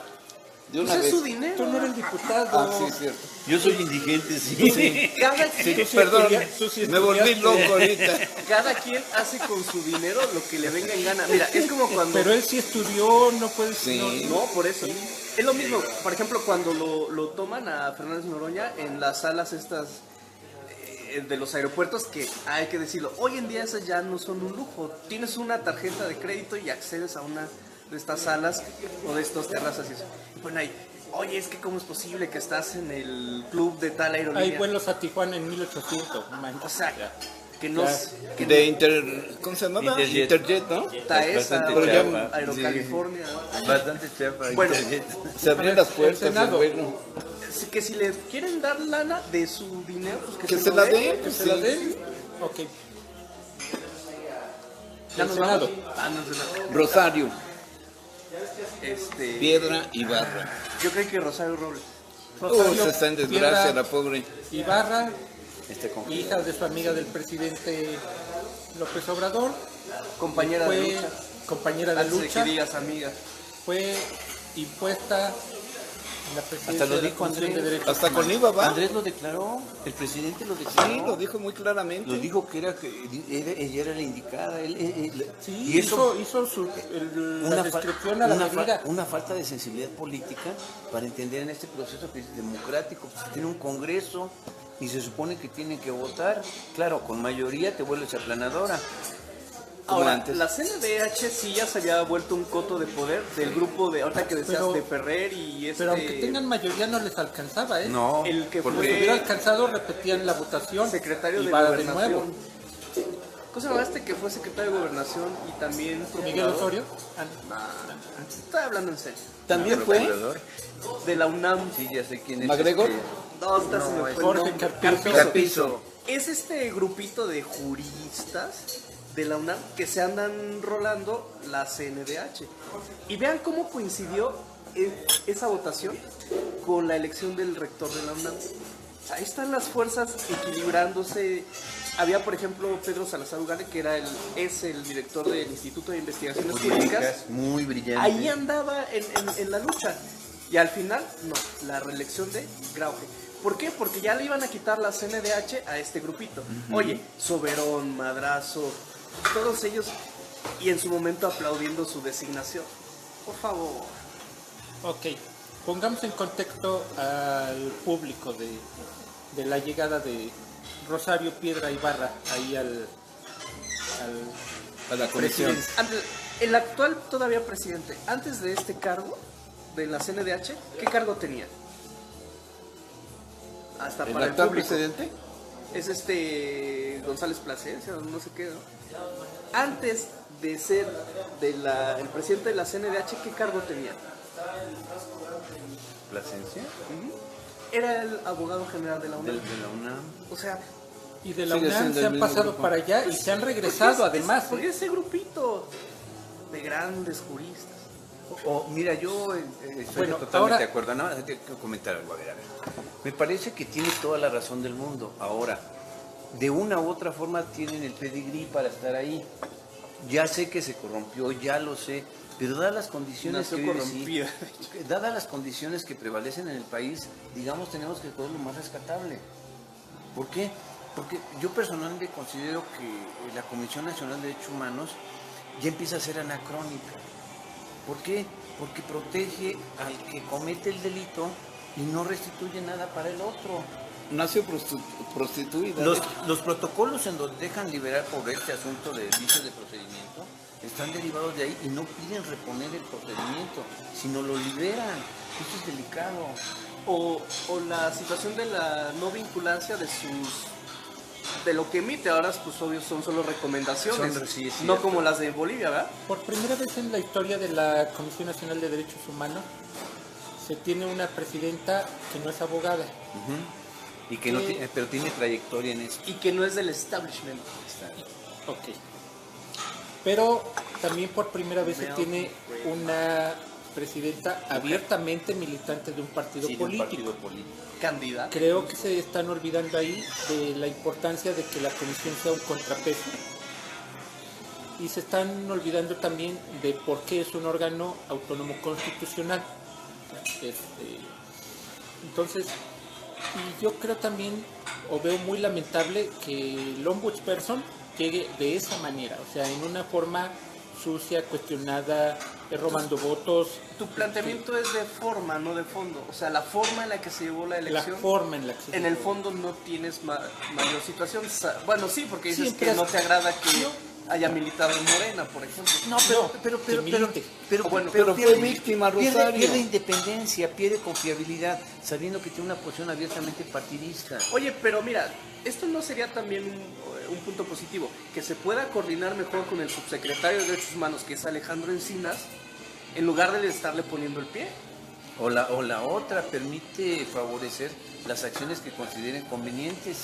de Pues una es vez. su dinero. Tú no eres diputado. Ah, sí, es cierto. Yo soy indigente, sí. Cada, Sí, Tú sí perdón, tú sí me volví estudiaste. loco ahorita. cada quien hace con su dinero lo que le venga en gana. Mira, es como cuando... Pero él sí estudió, no puedes... Sí. No, por eso. Es lo mismo, por ejemplo, cuando lo toman a Fernández Noroña en las salas estas de los aeropuertos, que hay que decirlo, hoy en día esas ya no son un lujo. Tienes una tarjeta de crédito y accedes a una de estas salas o de estas terrazas y eso. Y ponen ahí, oye, es que cómo es posible que estás en el club de tal aerolínea. Hay vuelos a Tijuana en 1800. O sea, Ya. que nos... Ya. Que De ¿cómo se llamaba? Interjet. Interjet, ¿no? Taesa, Bastante chapa. Aerocalifornia. Bastante chapa. Bueno, Se abrían las puertas, El Senado. bueno. Así que si le quieren dar lana de su dinero, pues Que se lo la den. den, ¿Que pues se la sí. den? Ok. Ya El nos Senado. vamos. Ah, no, Senado. Rosario, Este, Piedra y Barra. yo creo que Rosario Robles. Rosario Se está en desgracia Piedra la pobre. Ibarra, Con hija de su amiga del presidente López Obrador, Compañera de fue lucha. compañera de Antes de lucha, que digas amiga. fue impuesta en la presidencia lo de la dijo Comisión Andrés. de Derechos Hasta con Humanos. IVA va. Andrés lo declaró, el presidente lo declaró. Sí, lo dijo muy claramente. Lo dijo que ella era la indicada. Sí, y eso hizo la descripción a la medida. una falta de sensibilidad política para entender en este proceso que es democrático. Pues, tiene un congreso y se supone que tienen que votar. Claro, con mayoría te vuelves aplanadora. Como Ahora, antes. la CNDH sí ya se había vuelto un coto de poder del grupo de, ahorita que decías, Pero- de Ferrer y Pero aunque tengan mayoría no les alcanzaba, ¿eh? No, el que porque Si fue- hubiera alcanzado, repetían la votación. secretario y de va Gobernación. de nuevo. ¿Cómo se llama que fue secretario de Gobernación y también procurador? Miguel Osorio. Estoy hablando en serio. También fue procurador. De la UNAM. Sí, ya sé quién es. MacGregor. No, ahorita se me es fue el Jorge nombre. Carpizo. Carpizo. Es este grupito de juristas de la UNAM que se andan rolando la CNDH. Y vean cómo coincidió esa votación con la elección del rector de la UNAM. Ahí están las fuerzas equilibrándose había, por ejemplo, Pedro Salazar Ugarte, que es el director del Instituto de Investigaciones Jurídicas. Muy brillante. Ahí andaba en la lucha. Y al final, no, la reelección de Grauge. ¿Por qué? Porque ya le iban a quitar la CNDH a este grupito. Oye, Soberón, Madrazo, todos ellos, y en su momento aplaudiendo su designación. Por favor. Ok, pongamos en contexto al público de la llegada de Rosario Piedra Ibarra ahí a la comisión. El actual todavía presidente, antes de este cargo de la CNDH, ¿qué cargo tenía? Hasta para el actual público. presidente? Es González Plasencia, no sé qué, ¿no? Antes de ser el presidente de la CNDH, ¿qué cargo tenía? ¿Plasencia? Era el abogado general de la UNAM. De la UNAM. O sea, Y de la Sigue UNAM siendo se el han mismo pasado grupo. para allá y se han regresado además. Porque ese grupito de grandes juristas. Mira, yo estoy Bueno, totalmente ahora- de acuerdo. Nada más tengo que comentar algo. A ver. Me parece que tiene toda la razón del mundo. Ahora, de una u otra forma tienen el pedigrí para estar ahí. Ya sé que se corrompió, ya lo sé, pero dadas las condiciones Nació que corrompida. dadas las condiciones que prevalecen en el país, digamos, tenemos que coger lo más rescatable. ¿Por qué? Porque yo personalmente considero que la Comisión Nacional de Derechos Humanos ya empieza a ser anacrónica. ¿Por qué? Porque protege al que comete el delito y no restituye nada para el otro. Nació prostituida. Los protocolos en donde dejan liberar por este asunto de vicios de procedimiento están derivados de ahí y no piden reponer el procedimiento, sino lo liberan. Eso es delicado. O la situación de la no vinculancia de lo que emite ahora, pues obvio son solo recomendaciones, Sí, es no cierto. como las de Bolivia, ¿verdad? Por primera vez en la historia de la Comisión Nacional de Derechos Humanos se tiene una presidenta que no es abogada. Y que no tiene, pero tiene trayectoria en esto. Y que no es del establishment. Ok. Pero también por primera vez se tiene una presidenta abiertamente militante de un partido Sí, de un político. partido político. Candidata. Creo que se están olvidando ahí de la importancia de que la comisión sea un contrapeso y se están olvidando también de por qué es un órgano autónomo constitucional. Entonces, y yo creo también, o veo muy lamentable que el ombudsperson llegue de esa manera, o sea, en una forma sucia, cuestionada, robando votos. Tu planteamiento es de forma, no de fondo. O sea, la forma en la que se llevó la La elección. forma en la que se En el llevó. fondo no tienes mayor situación. Bueno, sí, porque dices Siempre que no has- te agrada que haya militado en Morena, por ejemplo. No, que milite. pero pero fue víctima, Rosario. Pierde independencia, pierde confiabilidad, sabiendo que tiene una posición abiertamente partidista. Oye, pero mira, esto no sería también un punto positivo, que se pueda coordinar mejor con el subsecretario de Derechos Humanos, que es Alejandro Encinas, en lugar de estarle poniendo el pie. O la otra permite favorecer las acciones que consideren convenientes.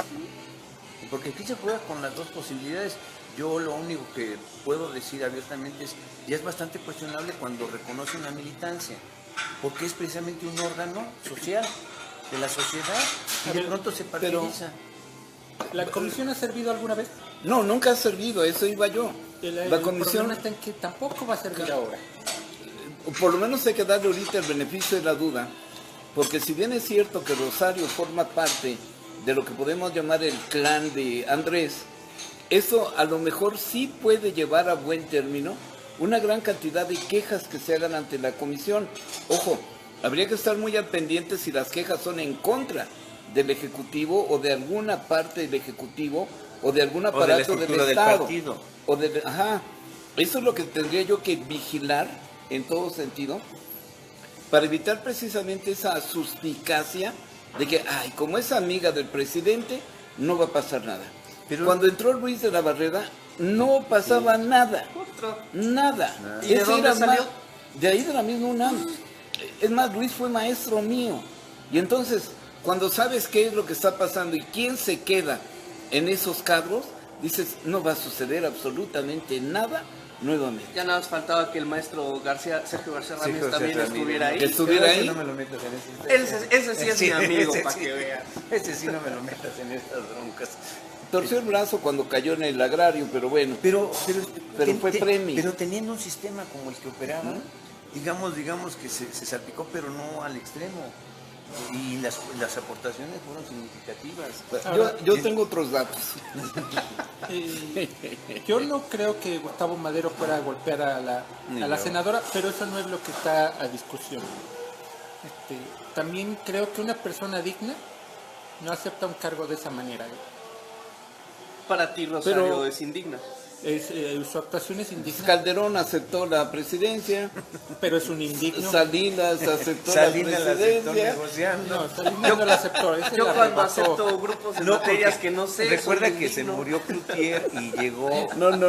Porque aquí se juega con las dos posibilidades. Yo lo único que puedo decir abiertamente es, ya es bastante cuestionable cuando reconocen la militancia, porque es precisamente un órgano social de la sociedad y de pronto se partidiza. ¿La comisión ha servido alguna vez? No, nunca ha servido, eso iba yo. La comisión, problema está en que tampoco va a servir ahora. por lo menos hay que darle ahorita el beneficio de la duda, porque si bien es cierto que Rosario forma parte de lo que podemos llamar el clan de Andrés, eso a lo mejor sí puede llevar a buen término una gran cantidad de quejas que se hagan ante la comisión. Ojo, habría que estar muy al pendiente si las quejas son en contra del Ejecutivo o de alguna parte del Ejecutivo o de algún O de la aparato del estructura del Estado. partido. Ajá, eso es lo que tendría yo que vigilar en todo sentido para evitar precisamente esa suspicacia de que, ay, como es amiga del presidente, no va a pasar nada. Pero- Cuando entró Luis de la Barrera, no pasaba nada. Nada. ¿Y de Ese dónde era salió? de ahí de la misma UNAM. Es más, Luis fue maestro mío. Y entonces, cuando sabes qué es lo que está pasando y quién se queda en esos cadros, dices, no va a suceder absolutamente nada nuevamente. Ya nada más faltaba que el maestro Sergio García Ramírez José también Ramírez. estuviera ahí. Que estuviera Ese ahí. no me lo metas en ese. Ese sí es mi amigo, ese para sí. que vean. Ese sí no me lo metas en estas broncas. torció el brazo cuando cayó en el agrario, pero bueno. Pero fue premio. Pero teniendo un sistema como el que operaba, digamos que se salpicó, pero no al extremo. Y las aportaciones fueron significativas. Yo tengo otros datos. Yo no creo que Gustavo Madero fuera a golpear a la senadora, pero eso no es lo que está a discusión. También creo que una persona digna no acepta un cargo de esa manera. Para ti, Rosario, Pero es indigna. Su actuación es indigna, Calderón aceptó la presidencia, pero es un indigno. Salinas aceptó Salinas la la aceptó presidencia. negociando. No, Salinas no la aceptó. ese Yo la cuando rebasó. acepto grupos de No, materias porque que no sé, recuerda soy que se indigno. murió Cloutier y llegó,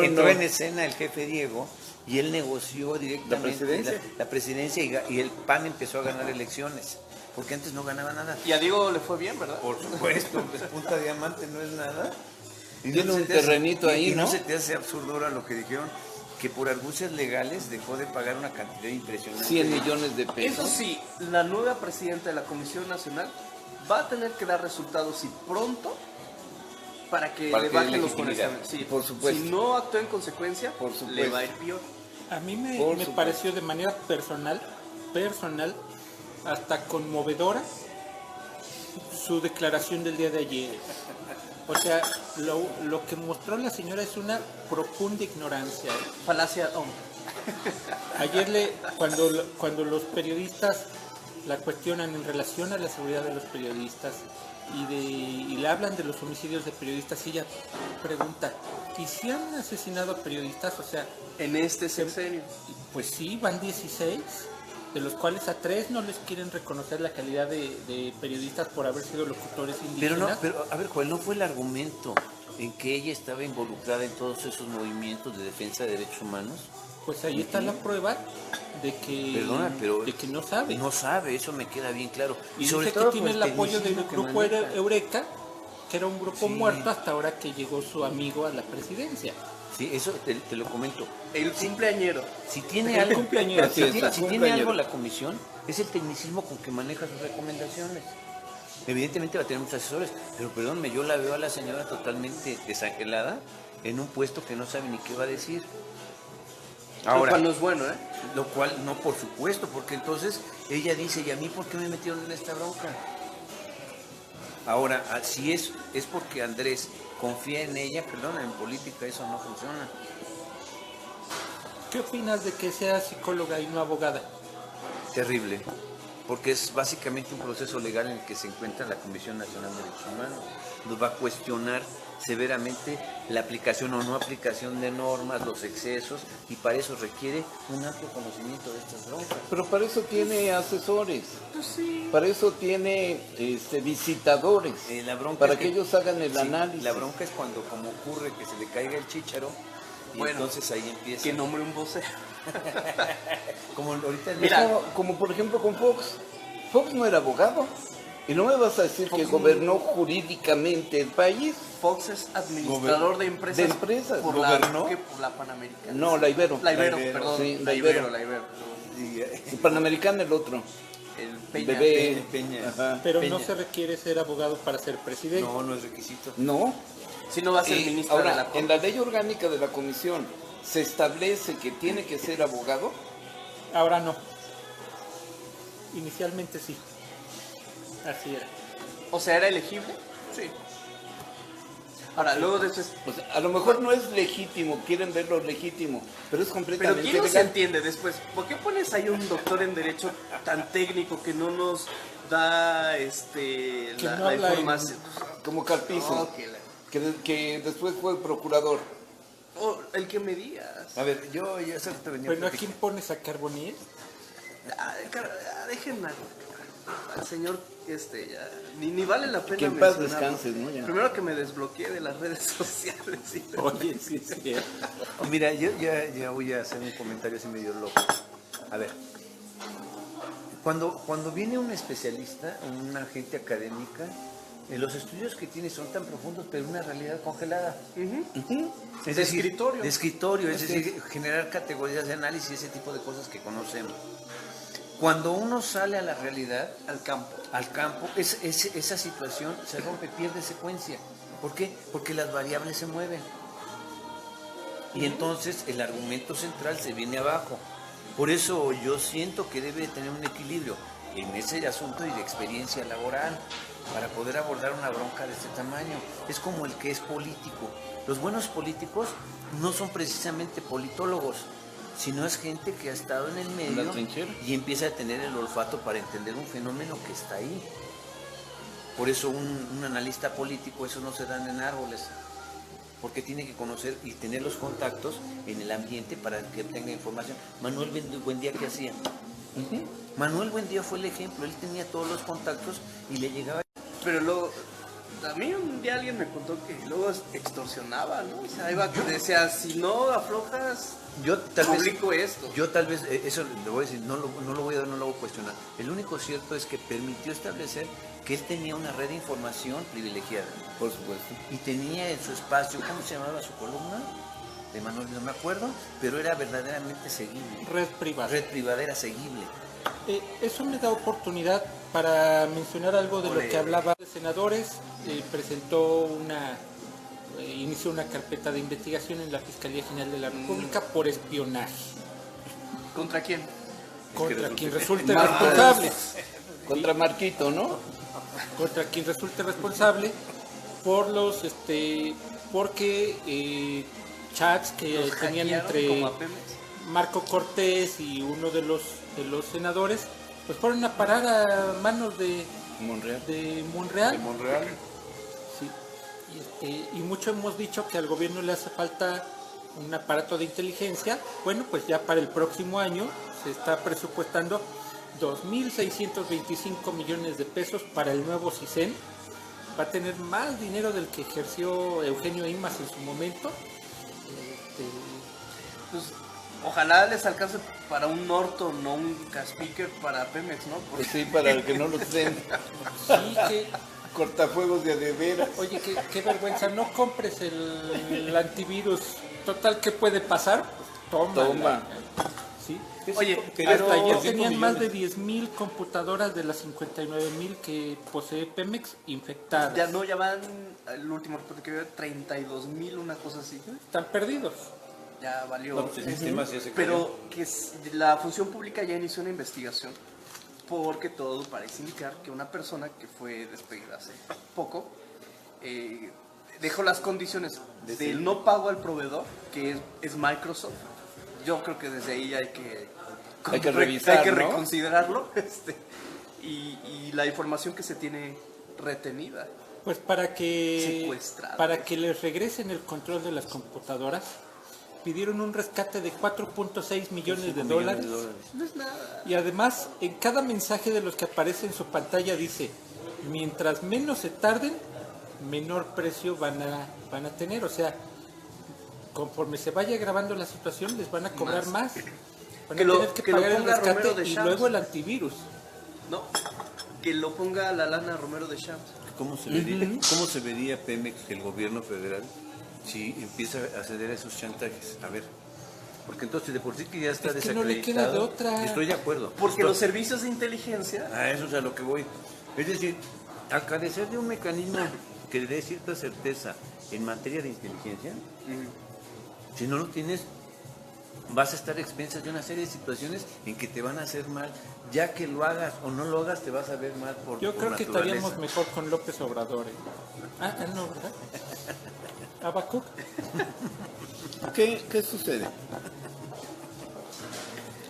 entró en escena el jefe Diego y él negoció directamente la presidencia y el PAN empezó a ganar elecciones, porque antes no ganaba nada. Y a Diego le fue bien, ¿verdad? Por supuesto, pues punta diamante no es nada. Y Tiene no un se te hace- terrenito ahí, y ¿no? no se te hace absurdo ahora lo que dijeron, que por argucias legales dejó de pagar una cantidad impresionante. 100 millones de Eso pesos. sí, la nueva presidenta de la Comisión Nacional va a tener que dar resultados y pronto para que Para le que dé bajen los legitimidad. conexiones. Sí, Por supuesto. Si no actúa en consecuencia, Por supuesto. le va a ir peor. A mí me supuesto. pareció de manera personal, hasta conmovedora su declaración del día de ayer. O sea, lo que mostró la señora es una profunda ignorancia. Falacia. Ayer cuando los periodistas la cuestionan en relación a la seguridad de los periodistas y le hablan de los homicidios de periodistas, y ella pregunta, ¿y si han asesinado a periodistas? O sea, En este sexenio. pues sí, van 16, de los cuales a 3 no les quieren reconocer la calidad de periodistas por haber sido locutores indígenas. Pero a ver, Joel, ¿no fue el argumento en que ella estaba involucrada en todos esos movimientos de defensa de derechos humanos? Pues ahí está la prueba de que, Perdona, pero de que no sabe. No sabe, eso me queda bien claro. Y sobre dice todo que tiene por el apoyo del tecnicismo que grupo maneja. Eureka, que era un grupo Sí. muerto hasta ahora que llegó su amigo a la presidencia. Sí, eso te lo comento. El cumpleañero. Si tiene El algo, cumpleañero, si así tiene, es, si el tiene cumpleañero. algo la comisión, es el tecnicismo con que maneja sus recomendaciones. Evidentemente va a tener muchos asesores, pero perdónme, yo la veo a la señora totalmente desangelada en un puesto que no sabe ni qué va a decir. Lo cual no es bueno, ¿eh? Lo cual, no, por supuesto, porque entonces ella dice, ¿y a mí por qué me metieron en esta bronca? Ahora, si es porque Andrés confía en ella, perdona, en política eso no funciona. ¿Qué opinas de que sea psicóloga y no abogada? Terrible, porque es básicamente un proceso legal en el que se encuentra la Comisión Nacional de Derechos Humanos. Nos va a cuestionar severamente la aplicación o no aplicación de normas, los excesos, y para eso requiere un amplio conocimiento de estas broncas. Pero para eso tiene asesores. Para eso tiene visitadores. La bronca para es que ellos hagan el sí, análisis. La bronca es cuando, como ocurre, que se le caiga el chícharo, y Bueno, entonces ahí empieza. Que nombre un vocero. Como ahorita Mira. Como por ejemplo con Fox. Fox no era abogado. Y no me vas a decir que gobernó jurídicamente el país. Fox es administrador de empresas. de empresas. Por ¿Gobernó? por la Panamericana. No, la Ibero. La Ibero, La Ibero, perdón. sí, la la Ibero, Ibero. la Ibero. El Panamericano el otro. El Peña. Bebé. Peña. Ajá. Pero Peña. no se requiere ser abogado para ser presidente. No, no es requisito. No. Si no va a ser ministro de la Ahora, Corte. en la ley orgánica de la comisión se establece que tiene que ser abogado. Ahora no. Inicialmente sí. Así era. O sea, ¿era elegible? Sí. Ahora, luego de eso es... O sea, a lo mejor no es legítimo, quieren verlo legítimo, pero es Pero completamente ¿quién nos legal. entiende después? ¿Por qué pones ahí un doctor en Derecho tan técnico que no nos da la, no la habla en- información? Como Carpizo, No, que después fue procurador. Oh, el que me digas. A ver, yo eso te venía Bueno, ¿a platicando. quién pones a Carbonier? Dejen al señor ni vale la pena Que en paz mencionarlo. descanses, ¿no? Ya. Primero que me desbloquee de las redes sociales. ¿Sí? Oye, sí, sí. Mira, yo ya voy a hacer un comentario así medio loco. A ver, cuando viene un especialista, una gente académica, los estudios que tiene son tan profundos, pero una realidad congelada. Es De decir, escritorio. de escritorio, es decir, generar categorías de análisis, ese tipo de cosas que conocemos. Cuando uno sale a la realidad, Al campo. al campo, esa situación se rompe, pierde secuencia. ¿Por qué? Porque las variables se mueven. Y entonces el argumento central se viene abajo. Por eso yo siento que debe tener un equilibrio en ese asunto y de experiencia laboral para poder abordar una bronca de este tamaño. Es como el que es político. Los buenos políticos no son precisamente politólogos, sino es gente que ha estado en el medio y empieza a tener el olfato para entender un fenómeno que está ahí. Por eso un analista político, eso no se dan en árboles, porque tiene que conocer y tener los contactos en el ambiente para que tenga información. Manuel Buendía, ¿qué hacía? Manuel Buendía fue el ejemplo, él tenía todos los contactos y le llegaba. Pero luego, a mí un día alguien me contó que luego extorsionaba, ¿no? O sea, iba que decía, si no aflojas, publico esto. Yo tal vez, eso le voy a decir, no lo voy a dar, no lo voy a cuestionar. El único cierto es que permitió establecer que él tenía una red de información privilegiada. Por supuesto. Y tenía en su espacio, ¿cómo se llamaba su columna? De Manuel, no me acuerdo, pero era verdaderamente seguible. Red privada. Red privada era seguible. Eso me da oportunidad para mencionar algo de lo que hablaba de senadores. Inició una carpeta de investigación en la Fiscalía General de la República por espionaje. ¿Contra quién? Contra quien resulte responsable. Contra Marquito, ¿no? Contra quien resulte responsable por porque chats que tenían entre Marco Cortés y uno de los senadores, pues fueron a parar a manos de Monreal. Sí. Y mucho hemos dicho que al gobierno le hace falta un aparato de inteligencia. Bueno, pues ya para el próximo año se está presupuestando 2.625 millones de pesos para el nuevo CISEN. Va a tener más dinero del que ejerció Eugenio Imaz en su momento. Pues ojalá les alcance para un Norton, no un Caspiker para Pemex, ¿no? Pues sí, para que no los den. Sí, que... Cortafuegos de veras. Oye, qué vergüenza, no compres el antivirus. Total, ¿qué puede pasar? Pues toma. ¿Sí? Oye, hasta ayer tenían más de 10.000 computadoras de las 59.000 que posee Pemex infectadas. Ya van, el último reporte que veo, 32.000, una cosa así. Están perdidos. Ya valió. No, pues el sistema sí se pero que la función pública ya inició una investigación porque todo parece indicar que una persona que fue despedida hace poco dejó las condiciones del no pago al proveedor, que es Microsoft. Yo creo que desde ahí hay que revisar, hay que reconsiderarlo, y la información que se tiene retenida. Pues para que les regresen el control de las computadoras, pidieron un rescate de 4.6 millones de dólares. No es nada. Y además, en cada mensaje de los que aparece en su pantalla dice, mientras menos se tarden, menor precio van a tener. O sea, conforme se vaya agravando la situación, les van a cobrar más. Van a tener que pagar el rescate y luego el antivirus. No, que lo ponga la lana Romero de Champs. ¿Cómo se vería Pemex, el gobierno federal, si empieza a ceder a esos chantajes? A ver, porque entonces de por sí que ya está desacreditado. No le queda de otra. Estoy de acuerdo. Porque los servicios de inteligencia... A eso es a lo que voy. Es decir, al carecer de un mecanismo que le dé cierta certeza en materia de inteligencia, si no lo tienes, vas a estar a expensas de una serie de situaciones en que te van a hacer mal. Ya que lo hagas o no lo hagas, te vas a ver mal por Yo creo que naturaleza. estaríamos mejor con López Obrador. No, ¿verdad? Habacuc. ¿Qué sucede?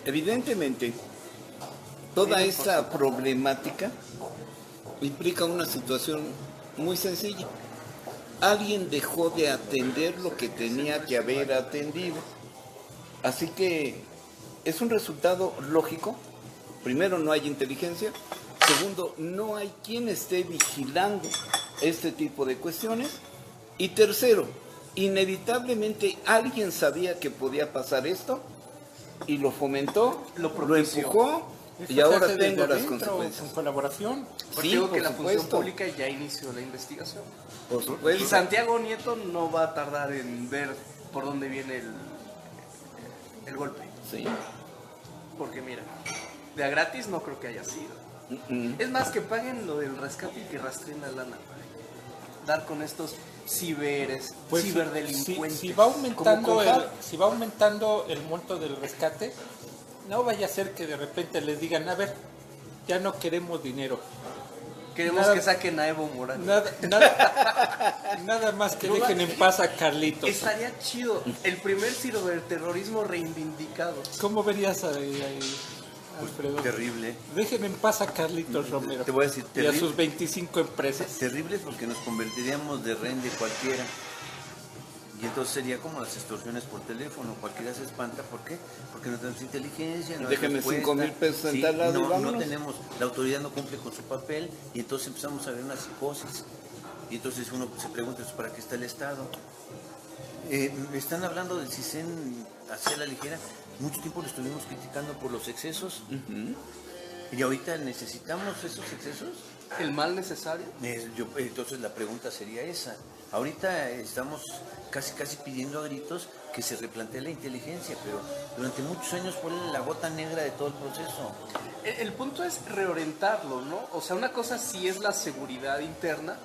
Evidentemente, toda esta problemática implica una situación muy sencilla. Alguien dejó de atender lo que tenía que haber atendido. Así que es un resultado lógico. Primero, no hay inteligencia. Segundo, no hay quien esté vigilando este tipo de cuestiones. Y tercero, inevitablemente alguien sabía que podía pasar esto y lo fomentó, lo empujó y ahora tengo las consecuencias. En colaboración. Porque digo que la función pública ya inició la investigación. Por supuesto. Y Santiago Nieto no va a tardar en ver por dónde viene el golpe. Sí. Porque mira, de a gratis no creo que haya sido. Es más, que paguen lo del rescate y que rastreen la lana. dar con estos ciberdelincuentes? Si va aumentando el monto del rescate, no vaya a ser que de repente les digan, a ver, ya no queremos dinero. Queremos que saquen a Evo Morales. Nada más que dejen en paz a Carlitos. Estaría chido. El primer ciberterrorismo reivindicado. ¿Cómo verías ahí, Alfredo? Terrible. Dejen en paz a Carlitos Romero. Te voy a decir, y a sus 25 empresas. Terrible porque nos convertiríamos de rehén de cualquiera. Y entonces sería como las extorsiones por teléfono. Cualquiera se espanta. ¿Por qué? Porque no tenemos inteligencia. No déjenme 5,000 pesos en tal lado. No tenemos, la autoridad no cumple con su papel. Y entonces empezamos a ver una psicosis. Y entonces uno se pregunta, ¿para qué está el Estado? Están hablando del CISEN hacia la ligera. Mucho tiempo lo estuvimos criticando por los excesos. Y ahorita necesitamos esos excesos. ¿El mal necesario? Entonces la pregunta sería esa. Ahorita estamos casi pidiendo a gritos que se replantee la inteligencia, pero durante muchos años fue la gota negra de todo el proceso. El punto es reorientarlo, ¿no? O sea, una cosa sí es la seguridad interna,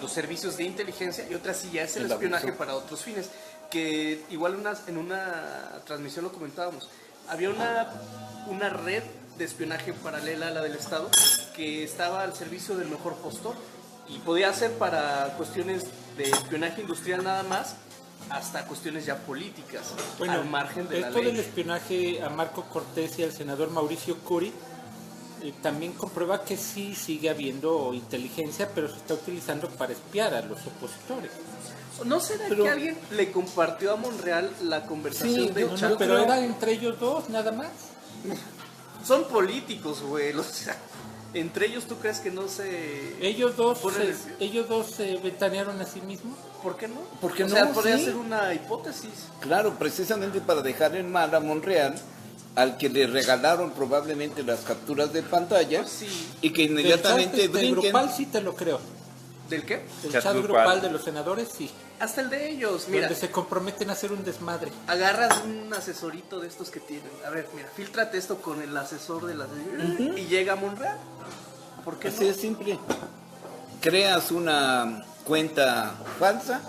los servicios de inteligencia, y otra sí ya es el espionaje para otros fines. Que igual en una transmisión lo comentábamos. Había una red de espionaje paralela a la del Estado que estaba al servicio del mejor postor y podía ser para cuestiones de espionaje industrial nada más hasta cuestiones ya políticas, al margen de la ley. Esto del espionaje a Marco Cortés y al senador Mauricio Curi también comprueba que sí sigue habiendo inteligencia, pero se está utilizando para espiar a los opositores. ¿No será que alguien le compartió a Monreal la conversación del chat? Pero era entre ellos dos, nada más. Son políticos, güey. O sea, entre ellos, ¿tú crees que no se...? Ellos dos se ventanearon a sí mismos. ¿Por qué no? Porque podría ser una hipótesis. Claro, precisamente para dejar en mal a Monreal, al que le regalaron probablemente las capturas de pantalla, y que inmediatamente del grupal sí te lo creo. ¿Del qué? El chat grupal de los senadores, sí. Hasta el de ellos, mira. Donde se comprometen a hacer un desmadre. Agarras un asesorito de estos que tienen. A ver, mira, fíltrate esto con el asesor de la... Y llega a Monreal. ¿Por qué Así es simple. Creas una cuenta falsa,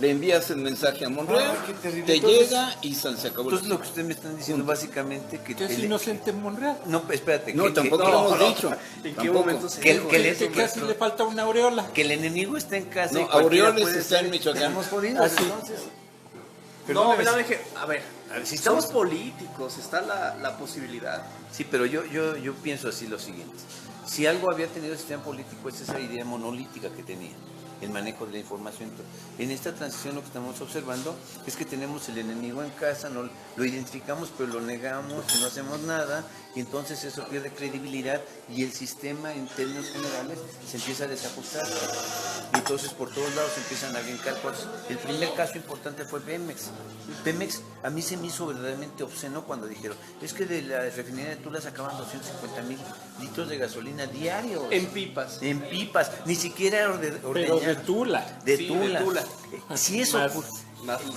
le envías el mensaje a Monreal, te llega y se acabó. Entonces lo que ustedes me están diciendo básicamente que es inocente Monreal. No, espérate. No, tampoco lo hemos dicho. ¿En qué momento se que casi le falta una aureola? Que el enemigo está en casa. No, Aureoles está en Michoacán. Estamos jodidos, entonces. No, a ver, si somos políticos, está la posibilidad. Sí, pero yo pienso así lo siguiente. Si algo había tenido el sistema político es esa idea monolítica que tenía, el manejo de la información. En esta transición lo que estamos observando es que tenemos el enemigo en casa, no lo identificamos pero lo negamos y no hacemos nada, y entonces eso pierde credibilidad y el sistema en términos generales se empieza a desajustar. Y entonces por todos lados empiezan a brincar cosas. El primer caso importante fue Pemex. Pemex a mí se me hizo verdaderamente obsceno cuando dijeron, es que de la refinería de Tula sacaban 250,000 litros de gasolina diarios. En pipas. En pipas, ni siquiera ordeñar. Pero de Tula. De Sí, Tula. de Tula. Si eso...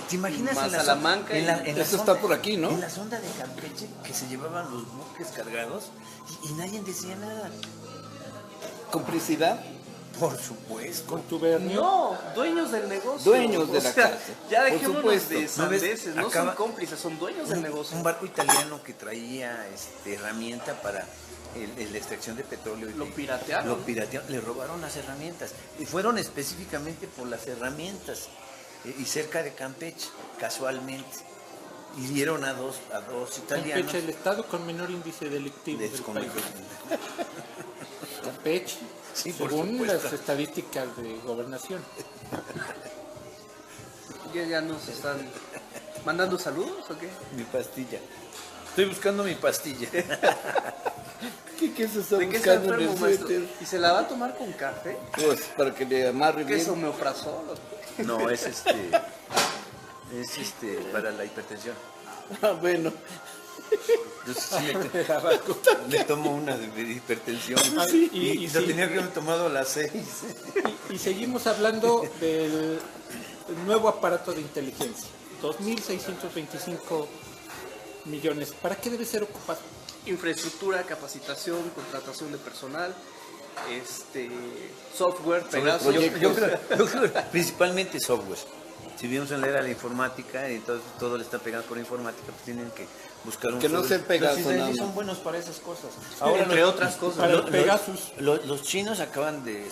¿Te imaginas en la Salamanca? Eso está por aquí, ¿no? En la sonda de Campeche, que se llevaban los buques cargados y nadie decía nada. ¿Complicidad? Por supuesto. Contubernio. No, dueños del negocio. Dueños de la casa. Ya Por dejémonos supuesto. de sandeces, no Acaba- son cómplices, son dueños del negocio. Un barco italiano que traía herramienta para la extracción de petróleo. Lo piratearon. Lo piratearon, le robaron las herramientas. Y fueron específicamente por las herramientas. Y cerca de Campeche, casualmente. Y dieron a dos italianos. Campeche, el estado con menor índice delictivo del país. Campeche, Sí, por según supuesto. las estadísticas de gobernación. Ya nos están mandando saludos o qué? Mi pastilla. Estoy buscando mi pastilla. ¿Qué se está ¿De qué está buscando en el enfermo, maestro? suéter? ¿Y se la va a tomar con café? Pues para que le amarre ¿Qué es bien. omeprazol? No, es para la hipertensión. Ah, bueno. Yo sí le tomo una de hipertensión. Sí. Y lo tenía que haber tomado a las 6. Y seguimos hablando del nuevo aparato de inteligencia. 2.625 millones. ¿Para qué debe ser ocupado? Infraestructura, capacitación, contratación de personal. software, Pegasus. Yo creo principalmente software. Si vamos a leer a la informática, entonces todo le está pegando por informática, pues tienen que buscar un que no se Pegasus, los nada israelíes más. son buenos para esas cosas. Entre otras cosas. Para el Pegasus. Los chinos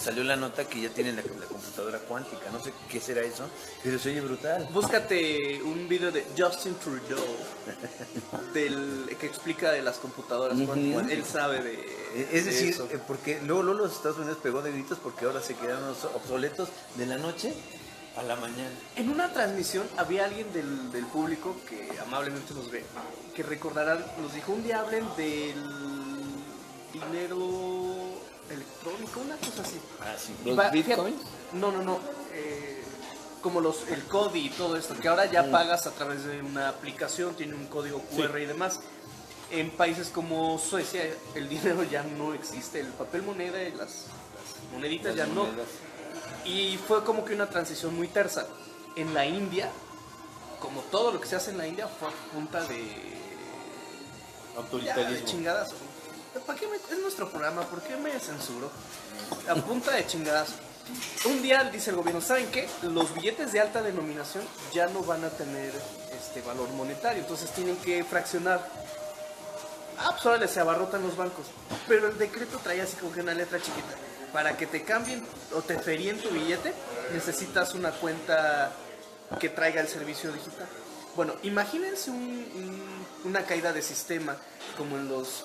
salió la nota que ya tienen la computadora cuántica, no sé qué será eso, pero se oye brutal. Búscate un video de Justin Trudeau que explica de las computadoras cuánticas. Él sabe Es de decir, eso. porque luego los Estados Unidos pegó de gritos porque ahora se quedaron obsoletos de la noche a la mañana. En una transmisión había alguien del público que amablemente nos ve, que recordarán, nos dijo, un día hablen del dinero electrónico, una cosa así. Ah, sí. Y ¿Los bitcoins? No. Como el CODI y todo esto, que ahora ya pagas a través de una aplicación, tiene un código QR y demás. En países como Suecia el dinero ya no existe, el papel moneda y las moneditas ya no. Y fue como que una transición muy tersa. En la India, como todo lo que se hace en la India, fue a punta de Autoritarismo. de chingadas. ¿Para qué es nuestro programa? ¿Por qué me censuro? A punta de chingadas. Un día dice el gobierno, ¿saben qué? Los billetes de alta denominación ya no van a tener valor monetario, entonces tienen que fraccionar. Pues ahora se abarrotan los bancos. Pero el decreto traía así como que una letra chiquita. Para que te cambien o te ferien tu billete, necesitas una cuenta que traiga el servicio digital. Bueno, imagínense una caída de sistema como en los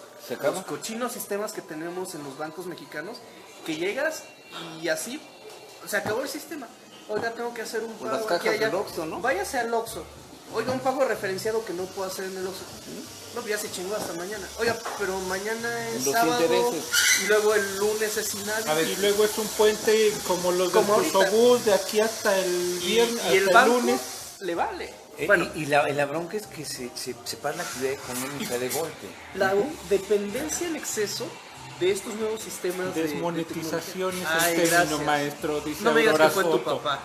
cochinos sistemas que tenemos en los bancos mexicanos, que llegas y así se acabó el sistema. Oiga, tengo que hacer un pago. Las cajas aquí, allá. del Oxxo, ¿no? Váyase al Oxxo. Oiga, un pago referenciado que no puedo hacer en el Oxxo. No, pues ya se chingó hasta mañana. Oiga, pero mañana es Los sábado intereses. y luego el lunes es inhábil. A ver, y luego es un puente como los del Como ahorita. autobús de aquí hasta el viernes, y el hasta banco lunes. le vale. Bueno, y la bronca es que se para la actividad económica de golpe. La dependencia en exceso de estos nuevos sistemas Desmonetización de es tecnología. el Ay, término, gracias. maestro, dice No me digas Aurora que fue tu Soto. papá.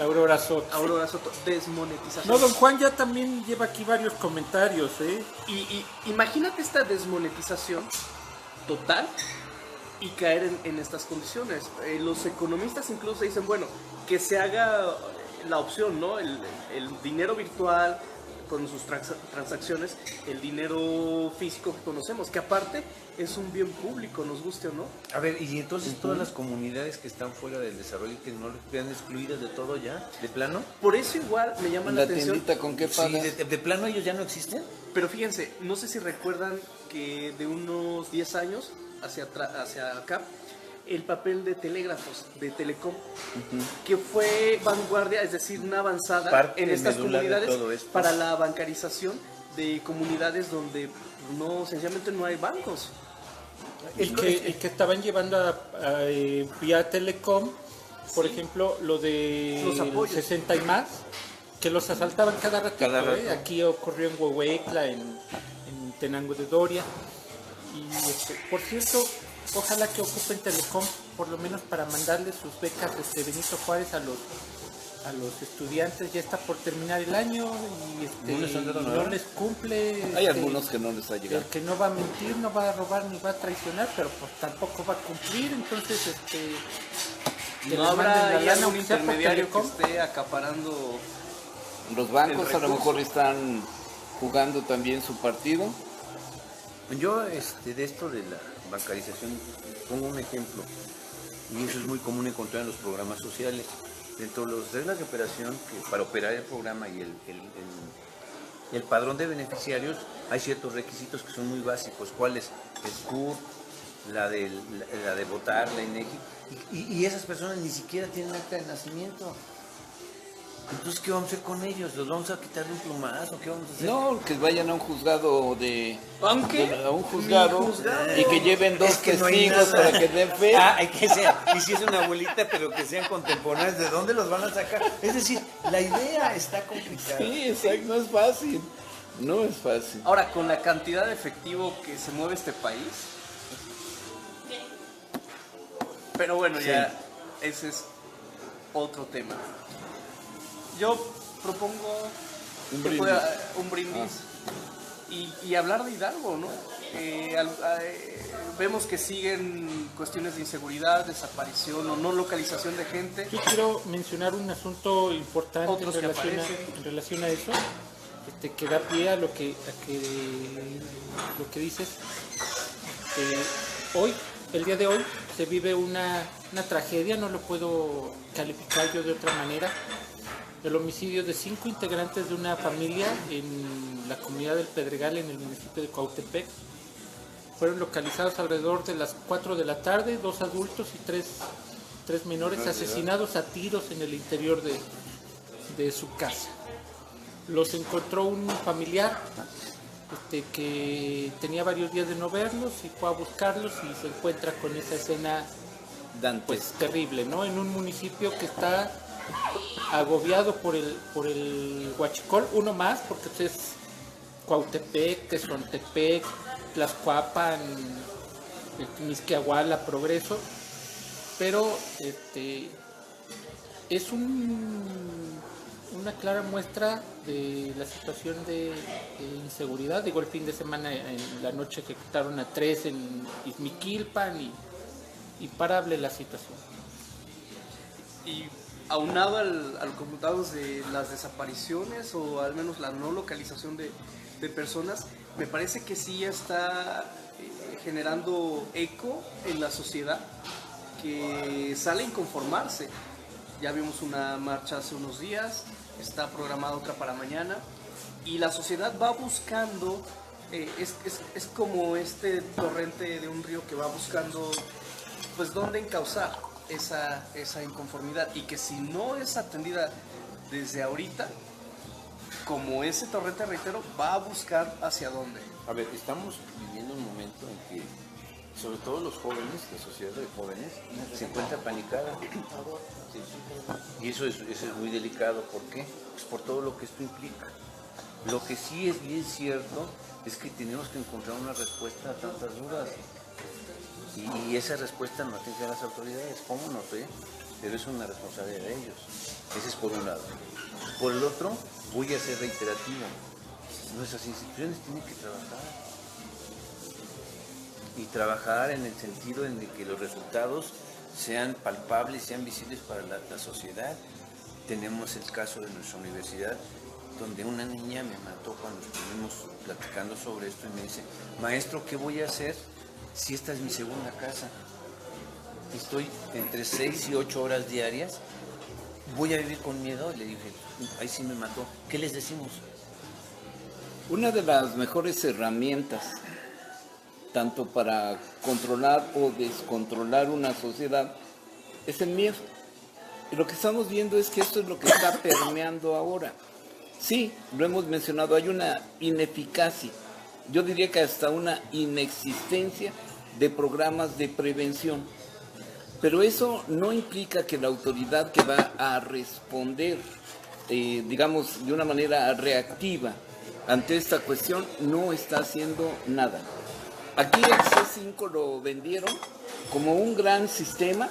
Aurora Soto. Aurora Soto, desmonetización. No, don Juan ya también lleva aquí varios comentarios, ¿eh? Y imagínate esta desmonetización total y caer en estas condiciones. Los economistas incluso dicen, bueno, que se haga la opción, ¿no? El dinero virtual con sus transacciones, el dinero físico que conocemos, que aparte es un bien público, nos guste o no. A ver, y entonces todas las comunidades que están fuera del desarrollo y que no quedan excluidas de todo ya, de plano. Por eso igual me llama la La atención. tiendita con qué pagas. Sí, de plano ellos ya no existen. Pero fíjense, no sé si recuerdan que de unos 10 años hacia acá, el papel de telégrafos, de Telecom, que fue vanguardia, es decir, una avanzada Parte en estas medular de comunidades todo esto. para la bancarización de comunidades donde sencillamente no hay bancos. Y que estaban llevando vía Telecom, por ejemplo, lo de Los apoyos. 60 y más, que los asaltaban cada ratito, Cada rato. ¿eh? Aquí ocurrió en Huehuetla, en Tenango de Doria. Y por cierto, ojalá que ocupen Telecom por lo menos para mandarle sus becas Benito Juárez a los estudiantes. Ya está por terminar el año y ¿No les han dado nada? no les cumple. Hay algunos que no les ha llegado. El que no va a mentir, no va a robar ni va a traicionar, pero pues tampoco va a cumplir, entonces que les No manden habrá la ahí lana, algún aunque sea por intermediario que Telecom. esté acaparando. Los bancos El a lo recurso. mejor están jugando también su partido. Yo de esto de la bancarización pongo un ejemplo, y eso es muy común encontrar en los programas sociales. Dentro de las reglas de operación, que para operar el programa y el padrón de beneficiarios, hay ciertos requisitos que son muy básicos. ¿Cuáles? El CURP, la de votar, la INEGI, y esas personas ni siquiera tienen acta de nacimiento. Entonces, ¿qué vamos a hacer con ellos? ¿Los vamos a quitar de un plumazo? ¿Qué vamos a hacer? No, que vayan a un juzgado Aunque a un juzgado, ni juzgado. y que lleven dos Es que no hay testigos nada. para que den fe. Hay que ser, y si es una abuelita, pero que sean contemporáneos, ¿de dónde los van a sacar? Es decir, la idea está complicada. Sí, exacto, no es fácil. No es fácil. ahora con la cantidad de efectivo que se mueve este país. Pero bueno, ya ese es otro tema. Yo propongo Un que brindis. fuera un brindis y hablar de Hidalgo, ¿no? vemos que siguen cuestiones de inseguridad, desaparición o no localización de gente. Yo quiero mencionar un asunto importante en relación a eso, que da pie a lo que dices. El día de hoy se vive una tragedia, no lo puedo calificar yo de otra manera. El homicidio de 5 integrantes de una familia en la comunidad del Pedregal, en el municipio de Cuautepec. Fueron localizados alrededor de las 4 de la tarde, 2 adultos y 3 menores asesinados a tiros en el interior de su casa. Los encontró un familiar que tenía varios días de no verlos y fue a buscarlos y se encuentra con esa escena pues terrible, ¿no? En un municipio que está agobiado por el huachicol, uno más, porque es Cuautepec, Tezontepec, Tlaxcuapan, Misquiahuala, Progreso, pero es una clara muestra de la situación de inseguridad. Digo, el fin de semana en la noche ejecutaron a 3 en Izmiquilpan y imparable la situación. Y aunado al computado de las desapariciones o al menos la no localización de personas, me parece que sí está generando eco en la sociedad que sale a inconformarse. Ya vimos una marcha hace unos días, está programada otra para mañana y la sociedad va buscando, es como este torrente de un río que va buscando pues dónde encauzar esa inconformidad, y que si no es atendida desde ahorita, como ese torrente, reitero, va a buscar hacia dónde. A ver, estamos viviendo un momento en que, sobre todo los jóvenes, la sociedad de jóvenes, se encuentra panicada. Y eso es muy delicado. ¿Por qué? Pues por todo lo que esto implica. Lo que sí es bien cierto es que tenemos que encontrar una respuesta a tantas dudas. Y esa respuesta no tiene que dar las autoridades. ¿Cómo? No sé, pero es una responsabilidad de ellos. Ese es por un lado. Por el otro, voy a ser reiterativo. Nuestras instituciones tienen que trabajar. Y trabajar en el sentido en el que los resultados sean palpables, sean visibles para la sociedad. Tenemos el caso de nuestra universidad, donde una niña me mató cuando estuvimos platicando sobre esto y me dice: maestro, ¿qué voy a hacer si esta es mi segunda casa? Estoy entre 6 y 8 horas diarias, voy a vivir con miedo. Y le dije: ahí sí me mató, ¿qué les decimos? Una de las mejores herramientas, tanto para controlar o descontrolar una sociedad, es el miedo. Y lo que estamos viendo es que esto es lo que está permeando ahora. Sí, lo hemos mencionado, hay una ineficacia, yo diría que hasta una inexistencia de programas de prevención. Pero eso no implica que la autoridad que va a responder, digamos, de una manera reactiva ante esta cuestión, no está haciendo nada. Aquí el C5 lo vendieron como un gran sistema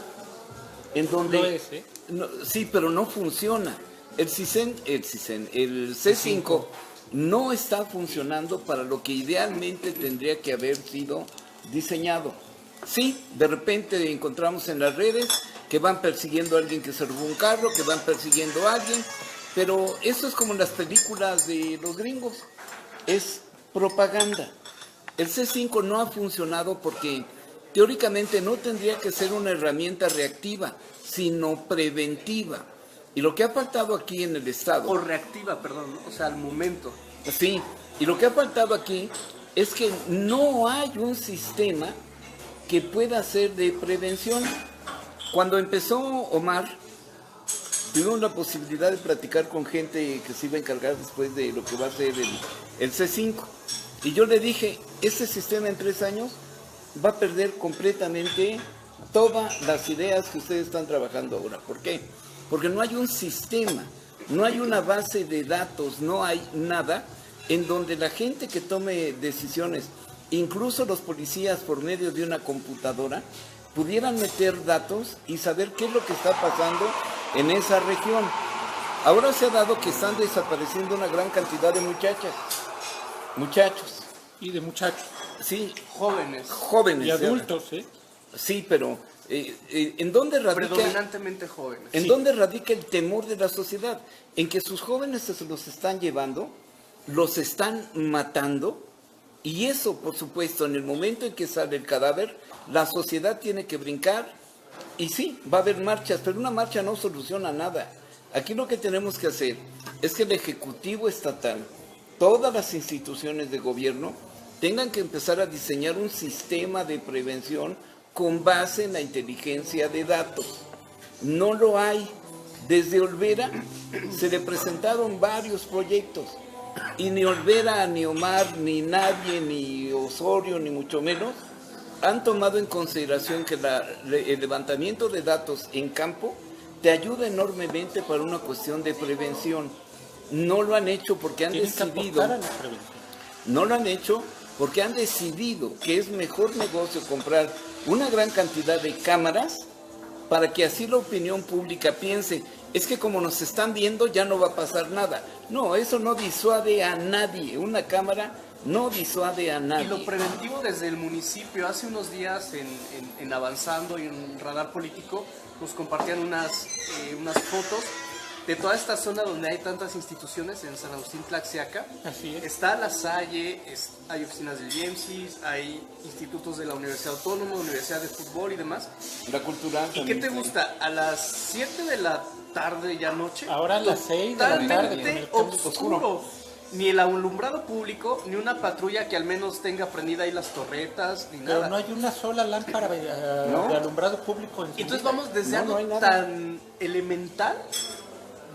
en donde... Lo es, ¿eh? No, sí, pero no funciona. El C5 no está funcionando para lo que idealmente tendría que haber sido diseñado. Sí, de repente encontramos en las redes que van persiguiendo a alguien que se robó un carro, que van persiguiendo a alguien, pero eso es como en las películas de los gringos, es propaganda. El C5 no ha funcionado porque teóricamente no tendría que ser una herramienta reactiva, sino preventiva. Y lo que ha faltado aquí en el Estado... O reactiva, perdón, ¿no? O sea, al momento. Sí, y lo que ha faltado aquí es que no hay un sistema que pueda ser de prevención. Cuando empezó Omar, tuvimos la posibilidad de platicar con gente que se iba a encargar después de lo que va a ser el C5. Y yo le dije, este sistema en 3 años va a perder completamente todas las ideas que ustedes están trabajando ahora. ¿Por qué? Porque no hay un sistema, no hay una base de datos, no hay nada en donde la gente que tome decisiones, incluso los policías por medio de una computadora, pudieran meter datos y saber qué es lo que está pasando en esa región. Ahora se ha dado que están desapareciendo una gran cantidad de muchachos. Y de muchachos. Sí, Jóvenes. jóvenes. Y adultos, ¿eh? Sí, pero ¿en dónde radica? Predominantemente jóvenes. ¿En dónde radica el temor de la sociedad? En que sus jóvenes se los están llevando, los están matando, y eso, por supuesto, en el momento en que sale el cadáver, la sociedad tiene que brincar, y sí, va a haber marchas, pero una marcha no soluciona nada. Aquí lo que tenemos que hacer es que el Ejecutivo Estatal, todas las instituciones de gobierno, tengan que empezar a diseñar un sistema de prevención con base en la inteligencia de datos. No lo hay. Desde Olvera se le presentaron varios proyectos y ni Olvera, ni Omar, ni nadie, ni Osorio, ni mucho menos, han tomado en consideración que el levantamiento de datos en campo te ayuda enormemente para una cuestión de prevención. No lo han hecho porque han decidido, no lo han hecho porque han decidido que es mejor negocio comprar una gran cantidad de cámaras para que así la opinión pública piense, es que como nos están viendo ya no va a pasar nada. No, eso no disuade a nadie. Una cámara no disuade a nadie. Y lo preventivo desde el municipio, hace unos días en Avanzando y en Radar Político nos compartían unas fotos de toda esta zona donde hay tantas instituciones en San Agustín Tlaxiaca. Así es. Está la Salle, hay oficinas del IEMSIS, hay institutos de la Universidad Autónoma, Universidad de Fútbol y demás. La cultural. ¿Y qué te gusta? A las 7 de la tarde ya noche. Ahora a las 6 de la tarde. Totalmente oscuro. Ni el alumbrado público, ni una patrulla que al menos tenga prendida ahí las torretas, ni Pero nada. no hay una sola lámpara de alumbrado público. Y entonces vamos desde algo tan elemental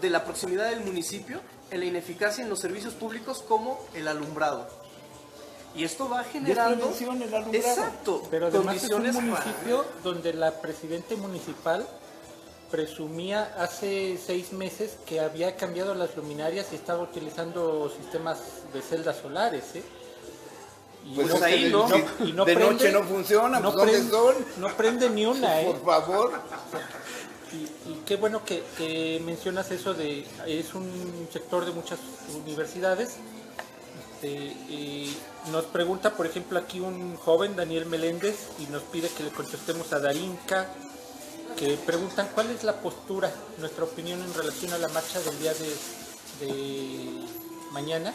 de la proximidad del municipio en la ineficacia en los servicios públicos como el alumbrado. Y esto va generando... prevención, el alumbrado. Exacto. Pero además es un condiciones municipio donde la presidenta municipal presumía hace 6 meses que había cambiado las luminarias y estaba utilizando sistemas de celdas solares, ¿eh? Y Pues no, es ahí que no. Y no de prende, noche no funciona, no pues ¿dónde prende, son? no prende ni una, ¿eh? Por favor. Y qué bueno que mencionas eso de, es un sector de muchas universidades. Y nos pregunta, por ejemplo, aquí un joven, Daniel Meléndez, y nos pide que le contestemos a Darinka, que preguntan cuál es la postura, nuestra opinión en relación a la marcha del día de mañana.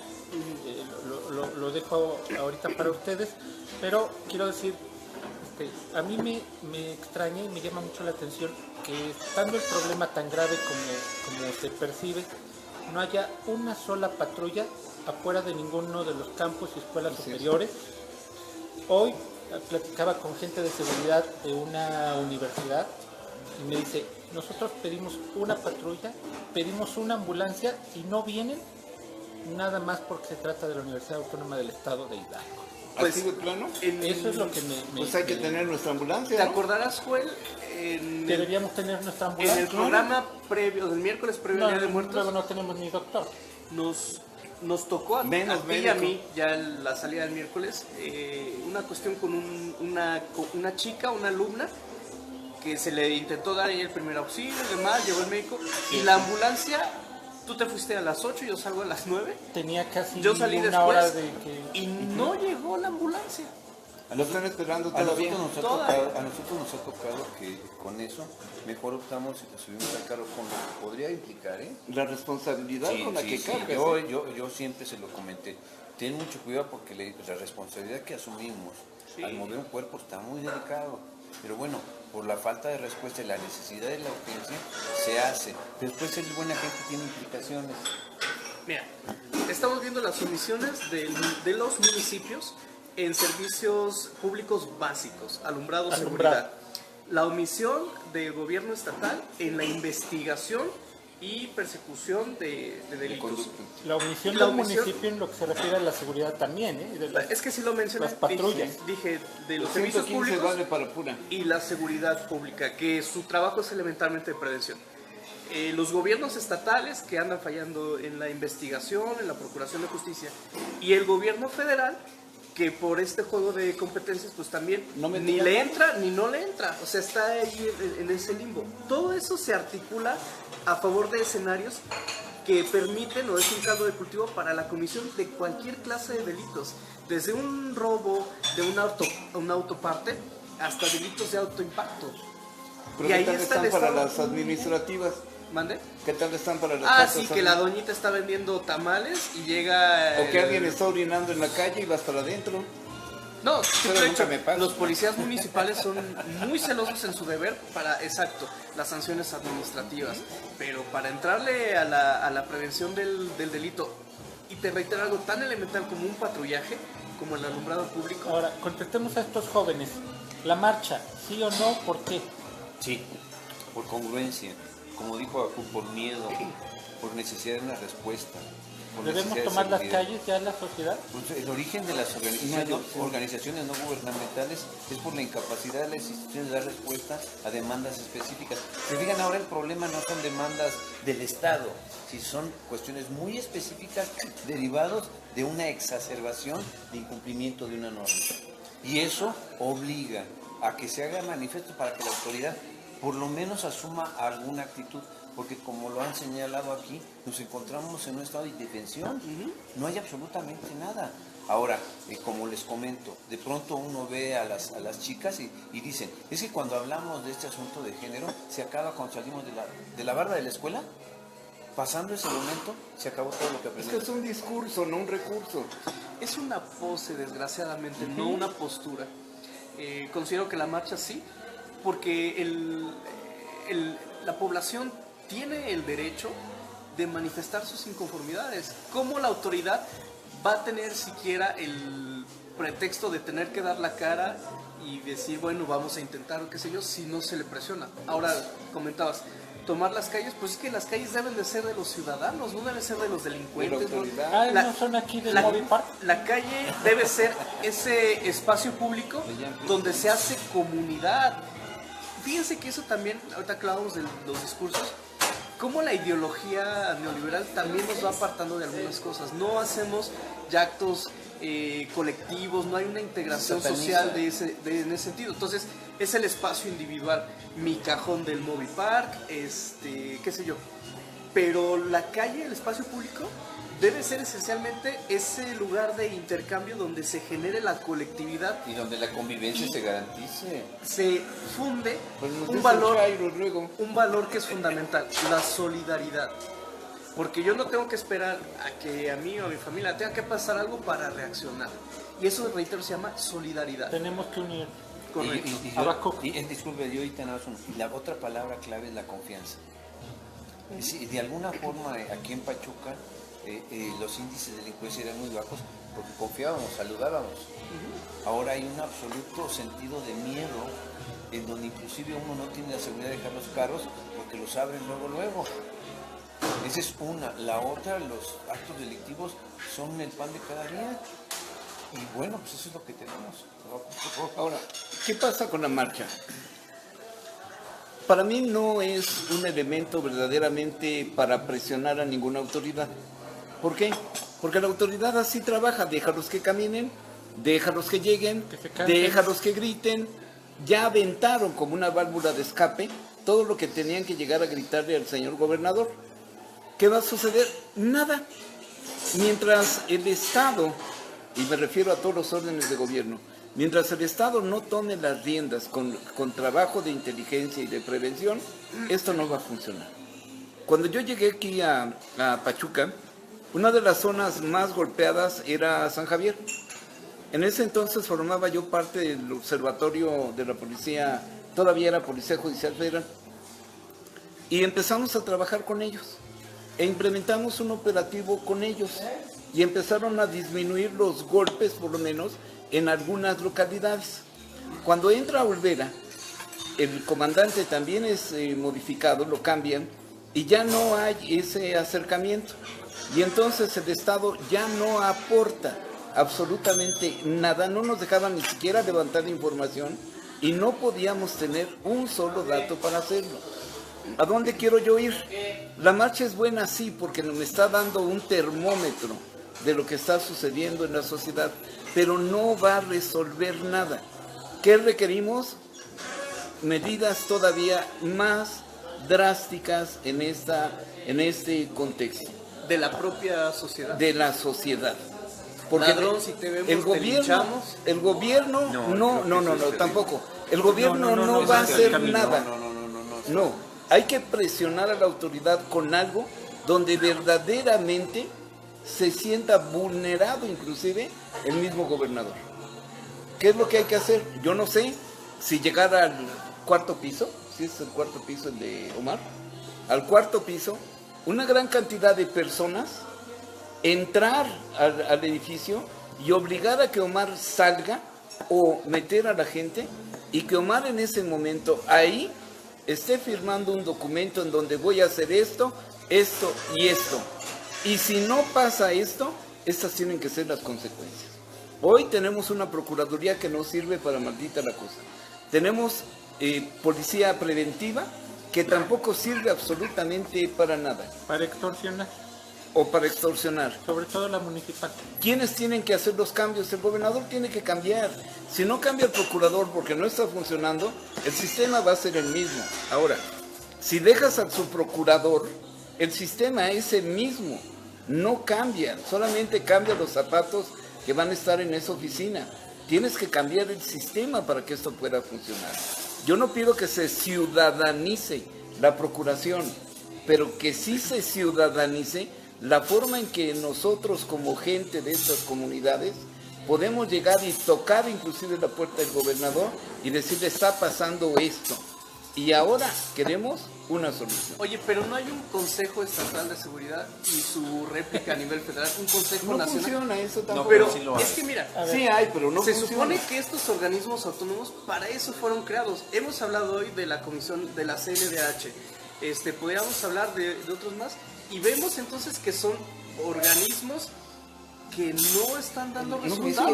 Lo dejo ahorita para ustedes, pero quiero decir, a mí me extraña y me llama mucho la atención que estando el problema tan grave como se percibe, no haya una sola patrulla afuera de ninguno de los campus y escuelas superiores. Hoy platicaba con gente de seguridad de una universidad y me dice, nosotros pedimos una patrulla, pedimos una ambulancia y no vienen nada más porque se trata de la Universidad Autónoma del Estado de Hidalgo. ¿Así de plano? Eso es lo que Pues hay que tener nuestra ambulancia, ¿Te ¿no? acordarás, Joel? Deberíamos tener nuestra ambulancia. En el programa previo, del miércoles previo al Día de Muertos, luego no tenemos ni doctor. nos tocó a ti Menos y a médico. mí, ya en la salida del miércoles, una cuestión con una chica, una alumna, que se le intentó dar ahí el primer auxilio y demás, llegó el médico, y la ambulancia, tú te fuiste a las 8, yo salgo a las 9, Tenía casi yo salí una después, hora de que... y no llegó la ambulancia. Lo están esperando A todavía. nosotros nos ha tocado que con eso mejor optamos y te subimos al carro con lo que podría implicar, ¿eh? La responsabilidad con la que cargas. Yo siempre se lo comenté. Ten mucho cuidado porque la responsabilidad que asumimos al mover un cuerpo está muy delicado. Pero bueno, por la falta de respuesta y la necesidad de la urgencia se hace. Después el buena gente tiene implicaciones. Mira, estamos viendo las omisiones de los municipios en servicios públicos básicos, alumbrado, seguridad. La omisión del gobierno estatal en la investigación y persecución de delitos. La omisión La del omisión- municipio en lo que se refiere a la seguridad también, ¿eh? De las- Es que sí lo mencioné, Las patrullas. dije de los servicios 115 públicos vale para pura. y la seguridad pública, que su trabajo es elementalmente de prevención. Los gobiernos estatales que andan fallando en la investigación, en la procuración de justicia, y el gobierno federal que por este juego de competencias pues también No me ni digas le nada. entra ni no le entra, o sea, está ahí en ese limbo. Todo eso se articula a favor de escenarios que permiten o es un caldo de cultivo para la comisión de cualquier clase de delitos, desde un robo de un autoparte hasta delitos de autoimpacto. Pero Y ¿qué ahí tal está el están para Estado. las administrativas? ¿Mande? ¿Qué tal están para las Ah, casas sí, que la doñita está vendiendo tamales y llega... O que alguien está orinando en la calle y vas para adentro. No, Pero de nunca hecho, me pasa. los policías municipales son muy celosos en su deber para, exacto, las sanciones administrativas. Pero para entrarle a la prevención del delito, y te reitero algo tan elemental como un patrullaje, como el alumbrado público. Ahora, contestemos a estos jóvenes. La marcha, ¿sí o no? ¿Por qué? Sí, por congruencia, como dijo Acu, por miedo, por necesidad de una respuesta. Por ¿Debemos necesidad de tomar las seguridad. calles ya en la sociedad? Pues el origen de las organizaciones no gubernamentales es por la incapacidad de las instituciones de dar respuesta a demandas específicas. Se digan ahora, el problema no son demandas del Estado, si son cuestiones muy específicas derivados de una exacerbación de incumplimiento de una norma. Y eso obliga a que se haga manifiesto para que la autoridad por lo menos asuma alguna actitud, porque como lo han señalado aquí, nos encontramos en un estado de indefensión, no hay absolutamente nada. Ahora, como les comento, de pronto uno ve a las chicas y dicen, es que cuando hablamos de este asunto de género, se acaba cuando salimos de la barra de la escuela, pasando ese momento, se acabó todo lo que Es que aprendimos. es un discurso, no un recurso. Es una pose, desgraciadamente, no una postura. Considero que la marcha sí, porque la población tiene el derecho de manifestar sus inconformidades. ¿Cómo la autoridad va a tener siquiera el pretexto de tener que dar la cara y decir, bueno, vamos a intentar o qué sé yo, si no se le presiona? Ahora, comentabas, tomar las calles, pues es que las calles deben de ser de los ciudadanos, no deben ser de los delincuentes. De la autoridad. Ah, La- ¿no son aquí del la, Movipark? la calle debe ser ese espacio público donde se hace comunidad. Fíjense que eso también, ahorita que hablábamos de los discursos, cómo la ideología neoliberal también nos va apartando de algunas cosas. No hacemos ya actos colectivos, no hay una integración social en ese sentido. Entonces, es el espacio individual, mi cajón del Movipark, qué sé yo. Pero la calle, el espacio público, debe ser esencialmente ese lugar de intercambio donde se genere la colectividad, Y donde la convivencia se garantice. se funde Pues nos un dice valor, Chairo luego. un valor que es fundamental, la solidaridad. Porque yo no tengo que esperar a que a mí o a mi familia tenga que pasar algo para reaccionar. Y eso, reitero, se llama solidaridad. Tenemos que unir. Correcto. Habacuc. Disculpe, yo ahorita nada más y la otra palabra clave es la confianza. Sí, de alguna forma aquí en Pachuca los índices de delincuencia eran muy bajos porque confiábamos, saludábamos. Ahora hay un absoluto sentido de miedo en donde inclusive uno no tiene la seguridad de dejar los carros porque los abren luego. Esa es una. La otra, los actos delictivos son el pan de cada día. Y bueno, pues eso es lo que tenemos. Ahora, ¿qué pasa con la marcha? Para mí no es un elemento verdaderamente para presionar a ninguna autoridad. ¿Por qué? Porque la autoridad así trabaja, déjalos que caminen, déjalos que lleguen, Que se cansen. déjalos que griten. Ya aventaron como una válvula de escape todo lo que tenían que llegar a gritarle al señor gobernador. ¿Qué va a suceder? Nada. Mientras el Estado, y me refiero a todos los órdenes de gobierno, mientras el Estado no tome las riendas con trabajo de inteligencia y de prevención, esto no va a funcionar. Cuando yo llegué aquí a Pachuca, una de las zonas más golpeadas era San Javier. En ese entonces formaba yo parte del observatorio de la policía, todavía era Policía Judicial Federal, y empezamos a trabajar con ellos, e implementamos un operativo con ellos, y empezaron a disminuir los golpes, por lo menos, en algunas localidades. Cuando entra Olvera, el comandante también es modificado, lo cambian, y ya no hay ese acercamiento. Y entonces el Estado ya no aporta absolutamente nada, no nos dejaban ni siquiera levantar información y no podíamos tener un solo dato para hacerlo. ¿A dónde quiero yo ir? La marcha es buena, sí, porque me está dando un termómetro de lo que está sucediendo en la sociedad, pero no va a resolver nada. ¿Qué requerimos? Medidas todavía más drásticas en este contexto. De la propia sociedad. De la sociedad. Porque Ladrón, si te vemos, te linchamos. el gobierno, no, tampoco. El gobierno no va a hacer nada. No, hay que presionar a la autoridad con algo donde verdaderamente se sienta vulnerado inclusive el mismo gobernador. ¿Qué es lo que hay que hacer? Yo no sé si llegar al cuarto piso, si es el cuarto piso el de Omar, al cuarto piso, una gran cantidad de personas entrar al edificio y obligar a que Omar salga o meter a la gente y que Omar en ese momento ahí esté firmando un documento en donde voy a hacer esto, esto y esto. Y si no pasa esto, estas tienen que ser las consecuencias. Hoy tenemos una procuraduría que no sirve para maldita la cosa. Tenemos policía preventiva que tampoco sirve absolutamente para nada. Para extorsionar. O para extorsionar. Sobre todo la municipal. ¿Quiénes tienen que hacer los cambios? El gobernador tiene que cambiar. Si no cambia el procurador porque no está funcionando, el sistema va a ser el mismo. Ahora, si dejas a su procurador, el sistema es el mismo. No cambia, solamente cambia los zapatos que van a estar en esa oficina. Tienes que cambiar el sistema para que esto pueda funcionar. Yo no pido que se ciudadanice la procuración, pero que sí se ciudadanice la forma en que nosotros como gente de estas comunidades podemos llegar y tocar inclusive la puerta del gobernador y decirle está pasando esto y ahora queremos una solución. Oye, pero no hay un Consejo Estatal de Seguridad y su réplica a nivel federal, un Consejo No Nacional. funciona eso tampoco. No, pero sí lo es hay. que mira, Sí hay, pero no se funciona. supone que estos organismos autónomos para eso fueron creados. Hemos hablado hoy de la comisión de la CNDH, podríamos hablar de otros más y vemos entonces que son organismos que no están dando resultados.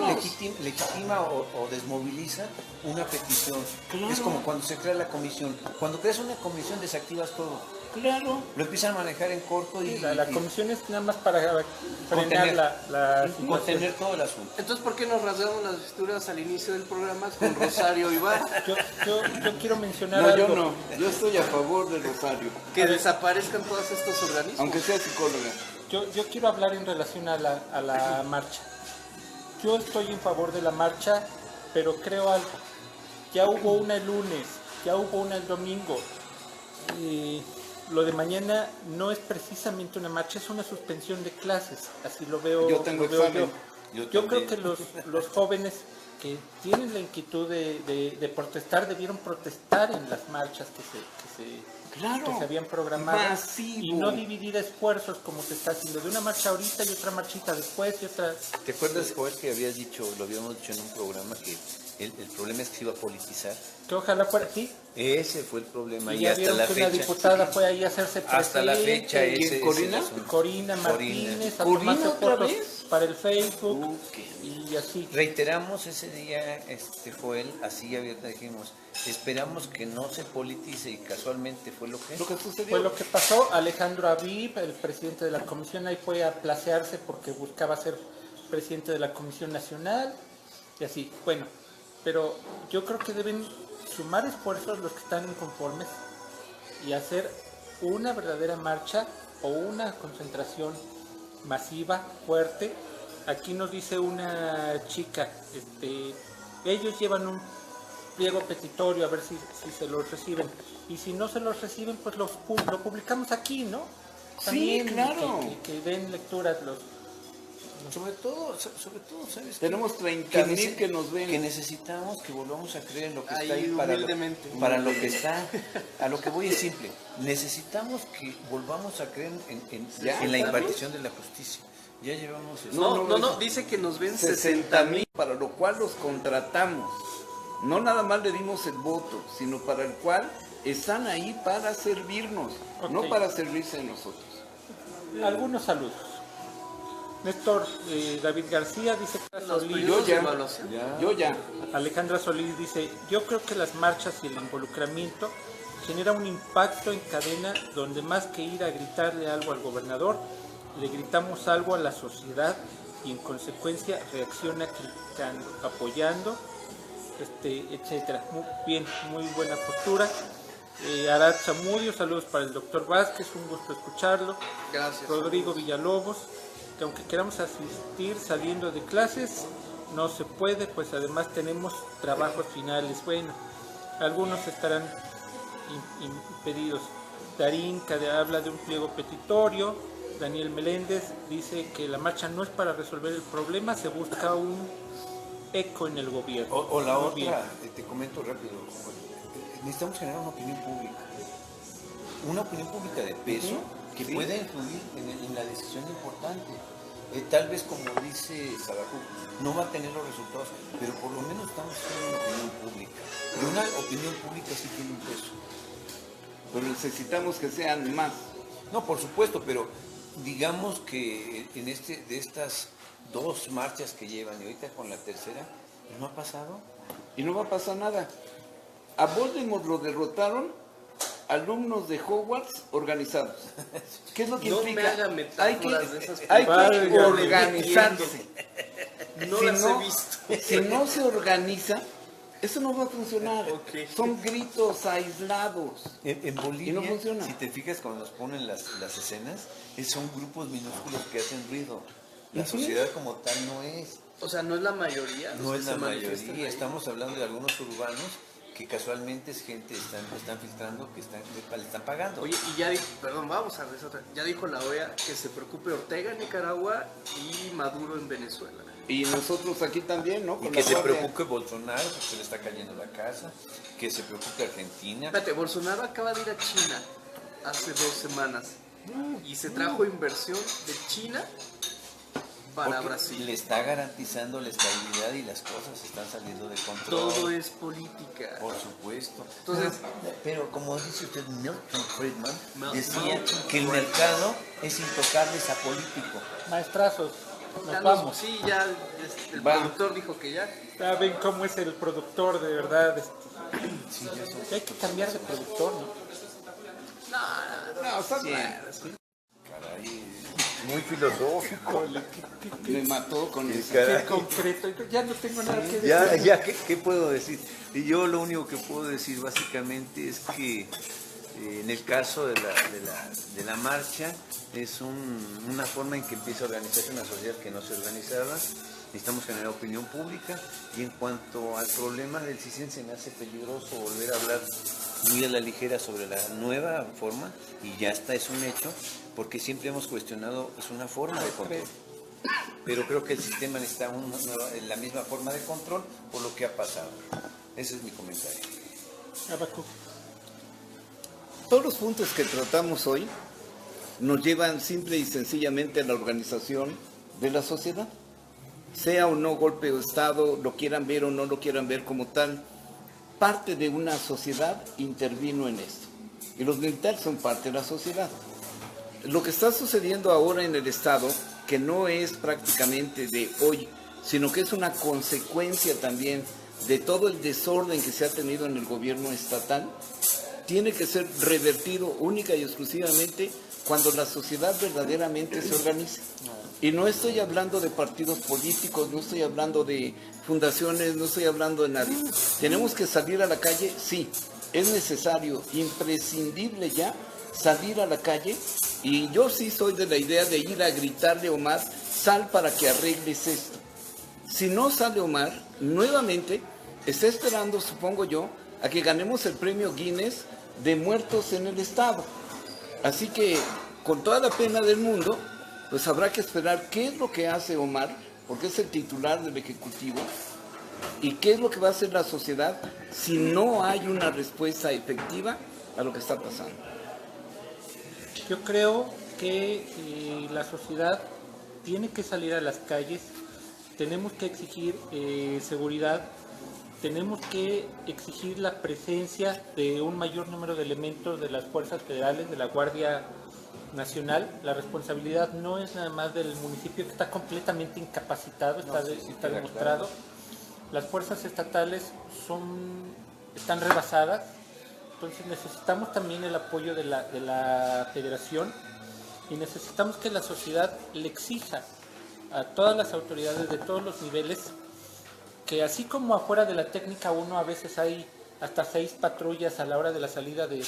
Legitima o desmoviliza una petición. Claro. Es como cuando se crea la comisión. Cuando creas una comisión desactivas todo. Claro. Lo empiezan a manejar en corto y La comisión es nada más para frenar contener, la situación. contener todo el asunto. Entonces, ¿por qué nos rasgamos las vestiduras al inicio del programa con Rosario Ibarra? Yo quiero mencionar No, algo. yo no. Yo estoy a favor de Rosario, Que desaparezcan todos estos organismos. aunque sea psicóloga. Yo quiero hablar en relación a la marcha. Yo estoy en favor de la marcha, pero creo algo. Ya hubo una el lunes, ya hubo una el domingo. Lo de mañana no es precisamente una marcha, es una suspensión de clases. Así lo veo. Yo tengo lo veo examen. Yo creo que los jóvenes que tienen la inquietud de protestar debieron protestar en las marchas que se habían programado Masivo. y no dividir esfuerzos como se está haciendo, de una marcha ahorita y otra marchita después y otra. ¿Te acuerdas, Joel, que habías dicho, lo habíamos dicho en un programa, que el problema es que se iba a politizar? Que ojalá fuera así. Ese fue el problema. Y Y ya hasta vieron la que fecha. una diputada fue ahí a hacerse presente. Hasta la fecha ese es ¿Corina? el asunto. Corina Martínez, a ¿Corina tomarse otra fotos vez? para el Facebook y así. Reiteramos ese día, Joel, así abierta dijimos, esperamos que no se politice y casualmente fue lo que sucedió. Fue lo que pasó. Alejandro Aviv, el presidente de la comisión, ahí fue a placearse porque buscaba ser presidente de la Comisión Nacional y así. Bueno, pero yo creo que deben sumar esfuerzos los que están inconformes y hacer una verdadera marcha o una concentración masiva, fuerte. Aquí nos dice una chica, ellos llevan un pliego petitorio a ver si se los reciben, y si no se los reciben pues lo publicamos aquí, ¿no? También claro. que den lectura los. Sobre todo, ¿sabes qué? Tenemos 30,000 que nos ven. Que necesitamos que volvamos a creer en lo que Ahí está ahí humildemente. para lo que está. A lo que voy es simple. Necesitamos que volvamos a creer en la impartición de la justicia. Ya llevamos eso. No, dice que nos ven 60,000, para lo cual los contratamos. No nada más le dimos el voto, sino para el cual están ahí para servirnos, no para servirse de nosotros. Algunos saludos. Néstor David García dice que Solís. Yo ya. Alejandra Solís dice, yo creo que las marchas y el involucramiento genera un impacto en cadena donde más que ir a gritarle algo al gobernador, le gritamos algo a la sociedad y en consecuencia reacciona criticando, apoyando, etcétera. Muy bien, muy buena postura. Arad Zamudio, saludos para el doctor Vázquez, un gusto escucharlo. Gracias. Rodrigo Villalobos, que aunque queramos asistir saliendo de clases, no se puede, pues además tenemos trabajos finales. Bueno, algunos estarán impedidos. Darín, que habla de un pliego petitorio. Daniel Meléndez dice que la marcha no es para resolver el problema, se busca un eco en el gobierno. O la Muy otra, bien. te comento rápido, necesitamos generar una opinión pública. Una opinión pública de peso que pueda influir en la decisión importante. Tal vez, como dice Sabajú, no va a tener los resultados, pero por lo menos estamos haciendo una opinión pública. Y una opinión pública sí tiene un peso. Pero necesitamos que sean más. No, por supuesto, pero digamos que de estas 2 marchas que llevan y ahorita con la tercera, ¿no ha pasado? Y no va a pasar nada. A Voldemort lo derrotaron alumnos de Hogwarts organizados. ¿Qué es lo que No implica? me haga metáforas de esas hay que Válgame. organizarse. No Si las he visto. Si no se organiza, eso no va a funcionar. Ok. Son gritos aislados. En Bolivia, Y no funciona. si te fijas cuando nos ponen las escenas, son grupos minúsculos que hacen ruido. La sociedad como tal no es. O sea, no es la mayoría. No es la manifiestan mayoría. ahí. Estamos hablando de algunos urbanos que casualmente es gente, están filtrando, que le están pagando. Oye, y ya dijo, perdón, vamos a regresar otra. Ya dijo la OEA que se preocupe Ortega en Nicaragua y Maduro en Venezuela. Y nosotros aquí también, ¿no? Y Con que la se Guardia. preocupe Bolsonaro, porque se le está cayendo la casa. Que se preocupe Argentina. Espérate, Bolsonaro acaba de ir a China hace 2 semanas y se trajo inversión de China para Porque Brasil. le está garantizando la estabilidad y las cosas están saliendo de control. Todo es política. Por supuesto. Entonces- pero como dice usted, Milton Friedman decía Milton que el Friedman. mercado es intocable, es apolítico. Maestrazos, Ya nos nos- vamos. Sí, ya el Va. productor dijo que ya. Saben cómo es el productor, de verdad. Sí, ya son- Hay que cambiar de productor, ¿no? No, está bien. Caray, muy filosófico. Me mató con eso. Qué concreto. Ya no tengo nada que decir. ¿Qué puedo decir? Y yo lo único que puedo decir básicamente es que en el caso de la marcha es una forma en que empieza a organizarse una sociedad que no se organizaba. Necesitamos generar opinión pública y en cuanto al problema del CISEN se me hace peligroso volver a hablar muy a la ligera sobre la nueva forma y ya está, es un hecho, porque siempre hemos cuestionado, es una forma de control. Pero creo que el sistema necesita la misma forma de control por lo que ha pasado. Ese es mi comentario. Abacu. Todos los puntos que tratamos hoy nos llevan simple y sencillamente a la organización de la sociedad. Sea o no golpe de Estado, lo quieran ver o no lo quieran ver como tal, parte de una sociedad intervino en esto. Y los militares son parte de la sociedad. Lo que está sucediendo ahora en el Estado, que no es prácticamente de hoy, sino que es una consecuencia también de todo el desorden que se ha tenido en el gobierno estatal, tiene que ser revertido única y exclusivamente cuando la sociedad verdaderamente se organice. Y no estoy hablando de partidos políticos, no estoy hablando de fundaciones, no estoy hablando de nadie. Tenemos que salir a la calle, sí, es necesario, imprescindible ya salir a la calle. Y yo sí soy de la idea de ir a gritarle a Omar, sal para que arregles esto. Si no sale Omar, nuevamente está esperando, supongo yo, a que ganemos el premio Guinness de muertos en el Estado. Así que, con toda la pena del mundo, pues habrá que esperar qué es lo que hace Omar, porque es el titular del Ejecutivo, y qué es lo que va a hacer la sociedad si no hay una respuesta efectiva a lo que está pasando. Yo creo que la sociedad tiene que salir a las calles, tenemos que exigir seguridad, tenemos que exigir la presencia de un mayor número de elementos de las fuerzas federales, de la Guardia Nacional. La responsabilidad no es nada más del municipio, que está completamente incapacitado, está demostrado. Las fuerzas estatales están rebasadas, entonces necesitamos también el apoyo de la federación y necesitamos que la sociedad le exija a todas las autoridades de todos los niveles que, así como afuera de la técnica 1 a veces hay hasta 6 patrullas a la hora de la salida de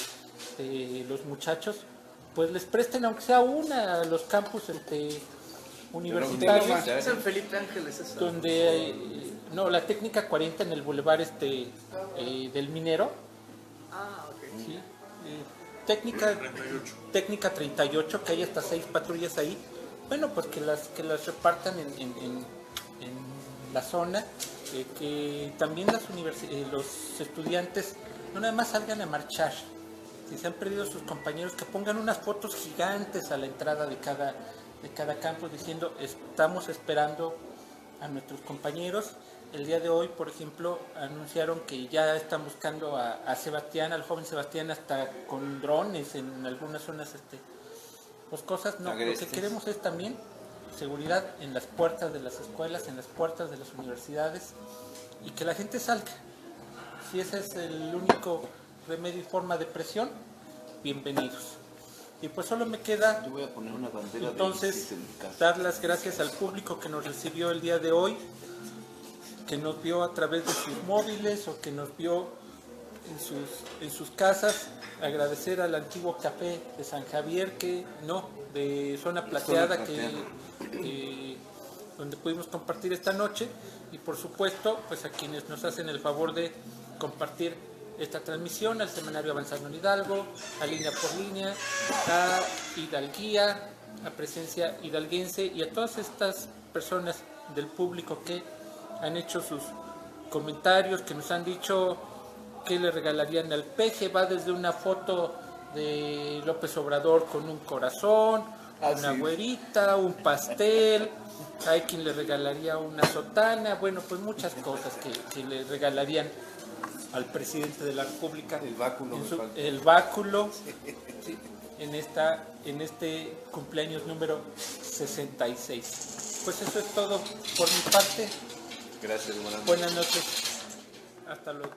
los muchachos, pues les presten aunque sea una a los campus universitarios. Es en Felipe Ángeles esa. Donde, no, la técnica 40 en el bulevar del Minero. Ah, ok. ¿Sí? Técnica 38, que hay hasta 6 patrullas ahí. Bueno, pues que las repartan en la zona, que también los estudiantes no nada más salgan a marchar. Si se han perdido sus compañeros, que pongan unas fotos gigantes a la entrada de cada campus diciendo estamos esperando a nuestros compañeros. El día de hoy, por ejemplo, anunciaron que ya están buscando a Sebastián, al joven Sebastián, hasta con drones en algunas zonas, pues cosas, no, lo que queremos es también seguridad en las puertas de las escuelas, en las puertas de las universidades, y que la gente salga. Si ese es el único remedio y forma de presión, bienvenidos. Y pues solo me queda, Yo voy a poner una bandera entonces, de ISIS en mi casa. dar las gracias al público que nos recibió el día de hoy, que nos vio a través de sus móviles o que nos vio en sus casas. Agradecer al antiguo café de San Javier, de Zona Plateada, donde pudimos compartir esta noche, y por supuesto pues a quienes nos hacen el favor de compartir esta transmisión, al Semanario Avanzando en Hidalgo, a Línea por Línea, a Hidalguía, a Presencia Hidalguense, y a todas estas personas del público que han hecho sus comentarios, que nos han dicho que le regalarían al peje. Va desde una foto de López Obrador con un corazón, una güerita, un pastel, hay quien le regalaría una sotana, bueno, pues muchas cosas que le regalarían al presidente de la República. El báculo. El báculo, sí, en este cumpleaños número 66. Pues eso es todo por mi parte. Gracias, Buenas noches. Hasta luego.